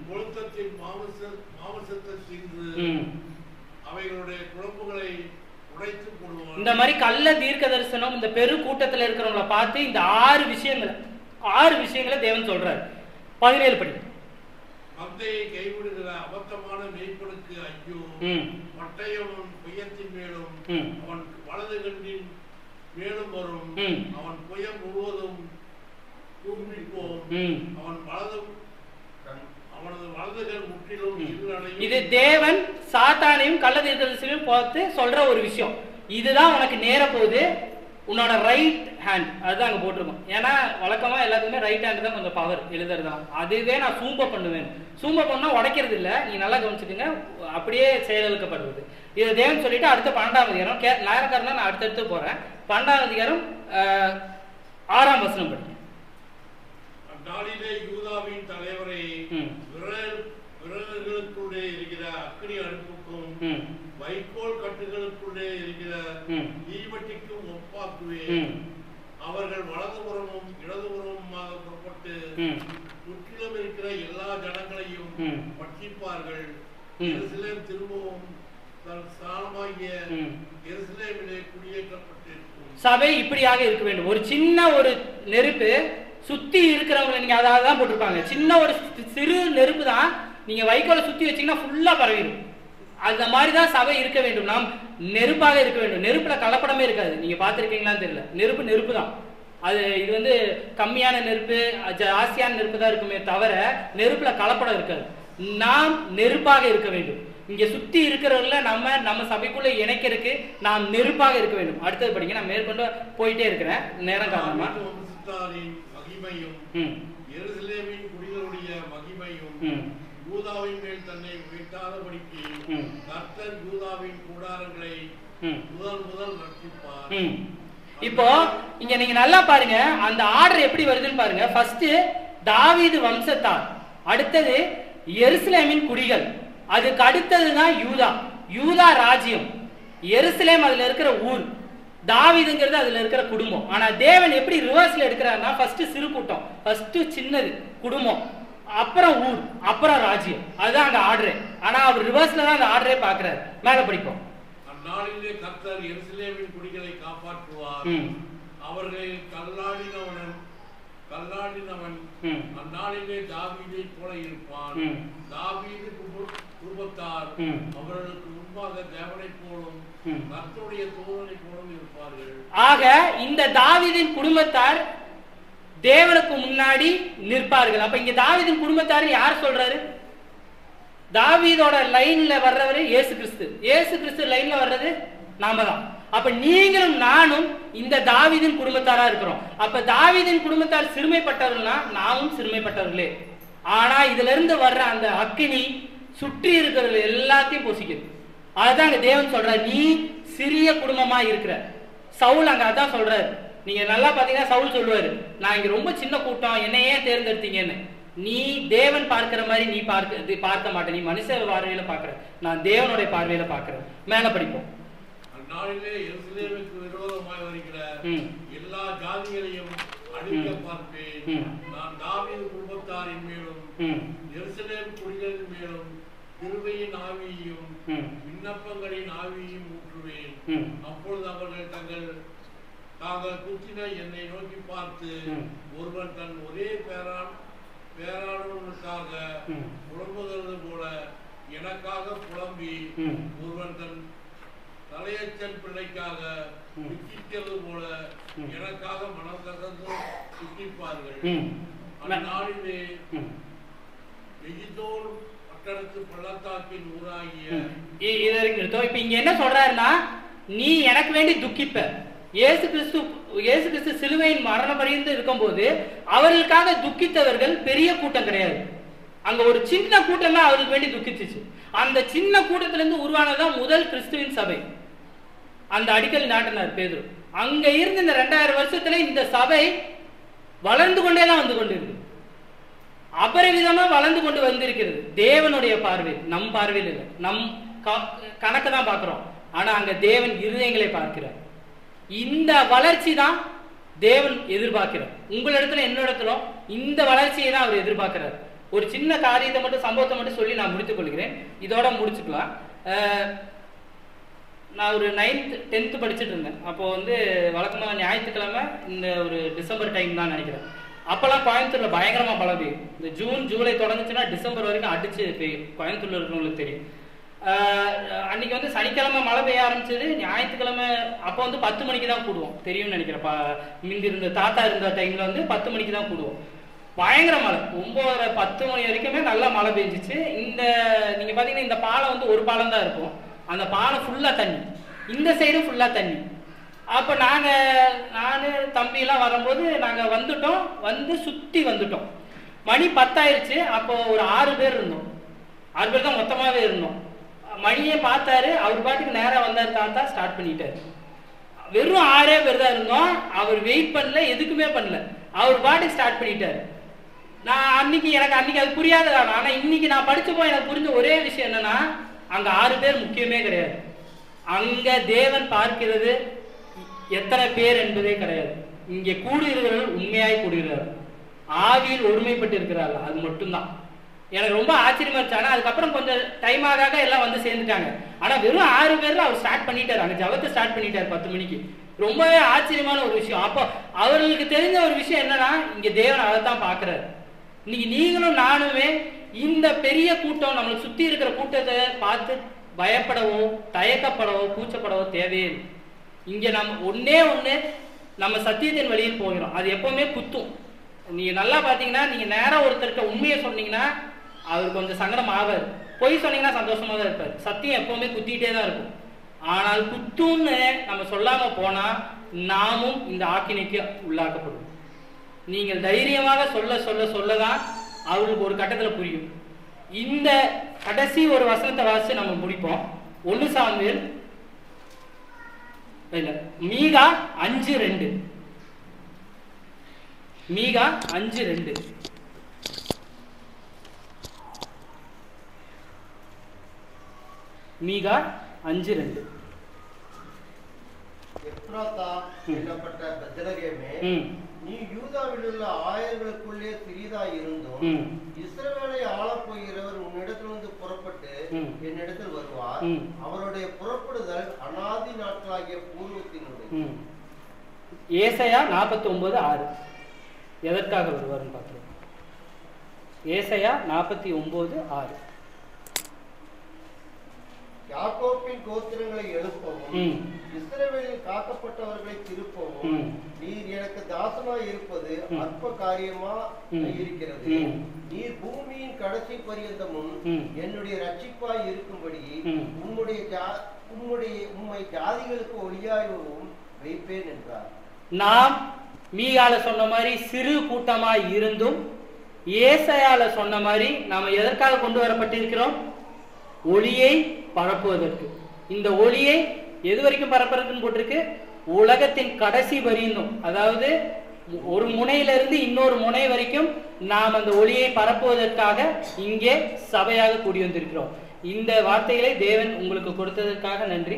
கொழுத்தத்தின் மாமிசத்தை தின்று அவைகளுடைய குழம்புகளை உடைத்து போடுவான். இந்த மாதிரி கள்ள தீர்க்க தரிசனம் இந்த பெரு கூட்டத்தில் இருக்கிறவங்கள பார்த்து இந்த 6 விஷயங்களை தேவன் சொல்றாரு. 17 படி. மந்தையை கைவிடுகிற அபத்தமான மேய்ப்பனுக்கு ஐயோ, பட்டயமும் புயத்தின் மேலும் அவன் வலது கண்ணின் மேலும் வரும், அவன் புயம் முழுவதும் தூங்கிப்போம், அவனது வலதுகள் முற்றிலும் இருளடையும். இது தேவன் சாத்தானையும் கள்ள தீர்க்கதரிசியையும் பார்த்து சொல்ற ஒரு விஷயம். இதுதான் உனக்கு நேர போகுது, உன்னோட ரைட் ஹேண்ட். அதுதான் அங்கே போட்டிருக்கோம். ஏன்னா வழக்கமாக எல்லாத்துக்குமே ரைட் ஹேண்ட் தான் கொஞ்சம் பவர் எழுதுறதுதான். அதுவே நான் சூம்ப பண்ணுவேன். சூம்ப பண்ணால் உடைக்கிறது இல்லை, நீ நல்லா கவனிச்சுக்கோங்க, அப்படியே செயலளிக்கப்படுறது. இதை தேவன் சொல்லிட்டு அடுத்த 12ஆம் அதிகாரம் நேரக்காரனா நான் அடுத்தடுத்து போகிறேன். 12ஆம் அதிகாரம் 6ஆம் வசனம் படி. அந்நாளிலே யூதாவின் தலைவரை விரல்களுக்குள்ளே இருக்கிற அக்கினி அடுப்புக்கும் வைக்கோல் கட்டுகளுக்குள்ளே இருக்கிற தீவட்டிக்கும் ஒப்பாக்குவேன். அவர்கள் வலதுபுறமும் இடதுபுறமுமாக புறப்பட்டு சுற்றிலும் இருக்கிற எல்லா ஜனங்களையும் பட்சிப்பார்கள். எருசலேம் திரும்பவும் தன் ஸ்தானமாகிய எருசலேமிலே குடியேற்றப்பட்டிருக்கும். சபை இப்படியாக இருக்க வேண்டும். ஒரு சின்ன ஒரு நெருப்பு சுத்தி இருக்கிறவங்களை நீங்க அதாவது தான் போட்டிருப்பாங்க. சின்ன ஒரு சிறு நெருப்பு தான் நீங்க வைக்கோலை சுத்தி வச்சீங்கன்னா ஃபுல்லா பரவிடும். அந்த மாதிரி தான் சபை இருக்க வேண்டும். நாம் நெருப்பாக இருக்க வேண்டும். நெருப்புல கலப்படமே இருக்காது. நீங்க பார்த்துருக்கீங்களான்னு தெரியல. நெருப்பு தான் அது. இது வந்து கம்மியான நெருப்பு ஜாஸ்தியான நெருப்பு தான் இருக்குமே தவிர நெருப்புல கலப்படம் இருக்காது. நாம் நெருப்பாக இருக்க வேண்டும். இங்க சுத்தி இருக்கிறவங்கள நம்ம சபைக்குள்ள இணைக்கிறதுக்கு நாம் நெருப்பாக இருக்க வேண்டும். அடுத்தது படிங்க. நான் மேற்கொண்டு போயிட்டே இருக்கிறேன் நேரம் காரணமா. மகிமையும் எருசலேமின் குடிகளுடைய மகிமையும் யூதாவின் மேல் தன்னை உயர்த்தாதபடிக்கு கர்த்தர் யூதாவின் கூடாரங்களை முதல் ரட்சிப்பார். இப்போ இங்க நீங்க நல்லா பாருங்க, அந்த ஆர்டர் எப்படி வருதுன்னு பாருங்க. ஃபர்ஸ்ட் தாவீது வம்சத்தார், அடுத்தது எருசலேமின் குடிகள், அதுக்கு அடுத்ததுதான் யூதா ராஜ்யம், எருசலேம் அதுல இருக்கிற ஊர், தாவீதுங்கிறது அதுல இருக்கிற குடும்பம். ஆனா தேவன் எப்படி ரிவர்ஸ்ல எடுக்கிறாருன்னா ஃபர்ஸ்ட் சிறு கூட்டம், ஃபர்ஸ்ட் சின்னது குடும்பம், அப்புறம் ஊர், அப்புறம் ராஜ்யம். அதுதான் அங்க ஆர்டரே. ஆனா அவர் ரிவர்ஸ்ல தான் அந்த ஆர்டரே பாக்குறாரு. மேல படிப்போம். அந்நாளிலே கர்த்தர் எருசலேமின் குடிகளை காப்பாற்றுவார். அவர்களை கல்லாடினவன் அந்நாளிலே தாவீதை போல இருப்பான். தாவீது குடும்பத்தார் அவர்களுக்கு முன்பாக தேவனை போலும் கர்த்தருடைய தூதனை போலும் இருப்பார்கள். ஆக இந்த தாவீதின் குடும்பத்தார் தேவனுக்கு முன்னாடி நிற்பார்கள். அப்ப இங்க தாவீதின் குடும்பத்தார் யார் சொல்றாரு? தாவீதோட லைன்ல வர்றவரு இயேசு கிறிஸ்து. இயேசு கிறிஸ்து லைன்ல வர்றது நாம தான். அப்ப நீங்களும் நானும் இந்த தாவீதின் குடும்பத்தாரா இருக்கிறோம். அப்ப தாவீதின் குடும்பத்தார் சிறுமைப்பட்டவர்கள்னா நாமும் சிறுமைப்பட்டவர்களே. ஆனா இதுல இருந்து வர்ற அந்த அக்கினி சுற்றி இருக்கிறவர்கள் எல்லாத்தையும் பொசிக்குது. அதுதான் அங்க தேவன் சொல்றாரு, நீ சிறிய குடும்பமா இருக்கிற. சவுல் அங்க அதான் சொல்றாரு. நீங்க நல்லா பாத்தீங்கன்னா சவுல் சொல்லுவாரு, நான் இங்க ரொம்ப சின்ன கூட்டம், என்னையே தேர்ந்தெடுத்தீங்கன்னு. நீ தேவன் பார்க்கிற மாதிரி நீ பார்க்க மாட்டே, நீ மனுஷ பார்வையில பாக்குற, நான் தேவனுடைய பார்வையில பாக்குறேன். மேல படிப்போம். அந்நாளிலே எருசலேமுக்கு விரோதமாய் வருகிற எல்லா ஜாதிகளையும் அழிக்க பார்ப்பேன். நான் தாவீது குடும்பத்தாரின் மேலும் எருசலேம் குடிகளின் மேலும் கிருபையின் ஆவியையும் விண்ணப்பங்களின் ஆவியையும் ஊற்றுவேன். ஊற்றுவேன். அப்பொழுது அவர்கள் தாங்கள் குத்தின என்னை நோக்கி பார்த்து, ஒருவன் தன் ஒரே பேரானவனுக்காக புலம்புகிறது போல எனக்காக புலம்பி, ஒருவன் தன் தலையச்சன் பிள்ளைக்காக துக்கிக்கிறது போல எனக்காக மனம் கசந்து துக்கிப்பார்கள். அந்நாளிலே எகிப்தோன் பட்டணத்து பள்ளத்தாக்கின் ஊராகிய இப்ப இங்க என்ன சொல்றாருன்னா, நீ எனக்கு வேண்டி துக்கிப்ப. இயேசு கிறிஸ்து சிலுவையின் மரணம் பரியந்து இருக்கும்போது அவர்களுக்காக துக்கித்தவர்கள் பெரிய கூட்டம் கிடையாது. அங்க ஒரு சின்ன கூட்டம் தான் அவருக்கு வேண்டி துக்கிச்சிச்சு. அந்த சின்ன கூட்டத்தில இருந்து உருவானதான் முதல் கிறிஸ்துவின் சபை. அந்த அடிக்கல் நாட்டினார் பேதுரு. அங்க இருந்து இந்த 2000 வருஷத்துல இந்த சபை வளர்ந்து கொண்டேதான் வந்து கொண்டிருக்கு. அபரிவிதமா வளர்ந்து கொண்டு வந்திருக்கிறது. தேவனுடைய பார்வை, நம் பார்வையில் இல்லை. நம் கணக்கு தான் பார்க்கிறோம். ஆனா அங்க தேவன் இருதயங்களை பார்க்கிறார். இந்த வளர்ச்சி தான் தேவன் எதிர்பார்க்கிறார். உங்களிடத்துல என்னிடத்துல இந்த வளர்ச்சியை தான் அவர் எதிர்பார்க்கிறார். ஒரு சின்ன காரியத்தை மட்டும், சம்பவத்தை மட்டும் சொல்லி நான் முடித்துக் கொள்கிறேன். இதோட முடிச்சுக்கலாம். நான் ஒரு 9th 10th படிச்சுட்டு இருந்தேன். அப்போ வழக்கமாக ஞாயிற்றுக்கிழமை இந்த ஒரு டிசம்பர் டைம் தான் நினைக்கிறேன். அப்போல்லாம் கோயம்புத்தூர்ல பயங்கரமா மழை பெய்யும். இந்த ஜூன் ஜூலை தொடங்குச்சுன்னா டிசம்பர் வரைக்கும் அடிச்சு பெய்யும். கோயம்புத்தூர்ல இருக்கிறவங்களுக்கு தெரியும். அன்னைக்கு சனிக்கிழமை மழை பெய்ய ஆரம்பிச்சது. ஞாயிற்றுக்கிழமை அப்போ 10 மணிக்கு தான் கூடுவோம். தெரியும்னு நினைக்கிறேன். முந்தி இருந்த தாத்தா இருந்த டைம்ல 10 மணிக்கு தான் கூடுவோம். பயங்கர மழை. 9:30 10 மணி வரைக்குமே நல்லா மழை பெஞ்சிச்சு. நீங்க பாத்தீங்கன்னா இந்த பாலம் ஒரு பாலம் தான் இருக்கும். அந்த பாலம் ஃபுல்லா தண்ணி, இந்த சைடும் ஃபுல்லா தண்ணி. அப்ப நானு தம்பி எல்லாம் வரும்போது நாங்க வந்துட்டோம். சுத்தி வந்துட்டோம். மணி 10 ஆயிடுச்சு. அப்போ ஒரு 6 பேர் இருந்தோம். 6 பேர் தான் மொத்தமாவே இருந்தோம். மணியே பார்த்தாரு. அவர் பாட்டுக்கு நேரம் வந்தாரு. தாத்தா ஸ்டார்ட் பண்ணிட்டாரு. வெறும் 6 பேர் தான் இருந்தோம். அவர் வெயிட் பண்ணல, எதுக்குமே பண்ணல. அவர் பாட்டுக்கு ஸ்டார்ட் பண்ணிட்டாரு. எனக்கு அன்னைக்கு அது புரியாததான். ஆனா இன்னைக்கு நான் படிச்சப்போ எனக்கு புரிஞ்ச ஒரே விஷயம் என்னன்னா, அங்க 6 பேர் முக்கியமே கிடையாது. அங்க தேவன் பார்க்கிறது எத்தனை பேர் என்பதே கிடையாது. இங்கே கூடுகிறவர்கள் உண்மையாய் கூடுகிறார்கள், ஆவியில் ஒருமைப்பட்டு இருக்கிறார்கள். அது மட்டும்தான் எனக்கு ரொம்ப ஆச்சரியமா இருந்துச்சு. ஆனா அதுக்கப்புறம் கொஞ்சம் டைம் ஆக எல்லாம் சேர்ந்துட்டாங்க. ஆனா வெறும் 6 பேர்ல அவர் ஸ்டார்ட் பண்ணிட்டாரு. அங்க ஜபத்தை ஸ்டார்ட் பண்ணிட்டாரு 10 மணிக்கு. ரொம்பவே ஆச்சரியமான ஒரு விஷயம். அப்போ அவர்களுக்கு தெரிஞ்ச ஒரு விஷயம் என்னன்னா, இங்க தேவன் அதை தான் பாக்குறாரு. இன்னைக்கு நீங்களும் நானுமே இந்த பெரிய கூட்டம், நம்மளுக்கு சுத்தி இருக்கிற கூட்டத்தை பார்த்து பயப்படவோ தயக்கப்படவோ கூச்சப்படவோ தேவையே. இங்க நம்ம ஒண்ணு நம்ம சத்தியத்தின் வழியில் போகிறோம். அது எப்பவுமே குத்தும். நீங்க நல்லா பாத்தீங்கன்னா, நீங்க நேரம் ஒருத்தருக்கு உண்மையை சொன்னீங்கன்னா அவருக்கு கொஞ்சம் சங்கடம் ஆகாது. பொய் சொன்னீங்கன்னா சந்தோஷமா தான் இருப்பாரு. சத்தியம் எப்பவுமே குத்திட்டே தான் இருக்கும். ஆனால் குத்துன்னு நம்ம சொல்லாம போனா நாமும் இந்த ஆக்கினைக்கு உள்ளாக்கப்படும். நீங்கள் தைரியமாக சொல்லதான் அவங்களுக்கு ஒரு கட்டத்துல புரியும். இந்த கடைசி ஒரு வசனத்தை வாசிச்சு நம்ம முடிப்போம். 1 சாமுவேல் மீகா 5:2. மீகா 5:2. மீகா 5:2. எப்ராத்தா என்னப்பட்ட பெத்லகேமே, நீ யூதாவில் உள்ள ஆயர்களுக்குள்ளே சிறிதாய் இருந்தும் இஸ்ரவேலை ஆளப் போகிறவர் உன்னிடத்திலிருந்து புறப்பட்டு என்னிடத்தில் வருவார். அவருடைய புறப்படுதல் அநாதி நாட்களாகிய பூர்வத்தினுடைய. ஏசாயா 49:6 எதற்காக வருவார்னு பார்க்கிறோம். ஏசாயா 49:6. யாக்கோப்பின் கோத்திரங்களை எழுப்பவும் இஸ்ரவேலில் காக்கப்பட்டவர்களை திருப்பவும் நீர் எனக்கு தாசமாய் இருப்பது அற்ப காரியமா இருக்கிறது. நீர் பூமியின் கடைசி பரியந்தமும் என்னுடைய ரட்சிப்பாய் இருக்கும்படி உம்மை ஜாதிகளுக்கு ஒளியாகவும் வைப்பேன் என்றார். நாம் மீகால சொன்ன மாதிரி சிறு கூட்டமாய் இருந்தும் ஏசாயால சொன்ன மாதிரி நாம எதற்காக கொண்டு வரப்பட்டிருக்கிறோம்? ஒளியை பரப்புவதற்கு. இந்த ஒளியை எது வரைக்கும் பரப்புறதுன்னு போட்டிருக்கு? உலகத்தின் கடைசி வரையும். அதாவது ஒரு முனையிலிருந்து இன்னொரு முனை வரைக்கும் நாம் அந்த ஒளியை பரப்புவதற்காக இங்கே சபையாக கூடி வந்திருக்கிறோம். இந்த வார்த்தைகளை தேவன் உங்களுக்கு கொடுத்ததற்காக நன்றி.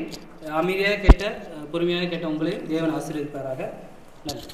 அமைதியாக கேட்ட, பொறுமையாக கேட்ட உங்களை தேவன் ஆசீர்வதிப்பாராக. நன்றி.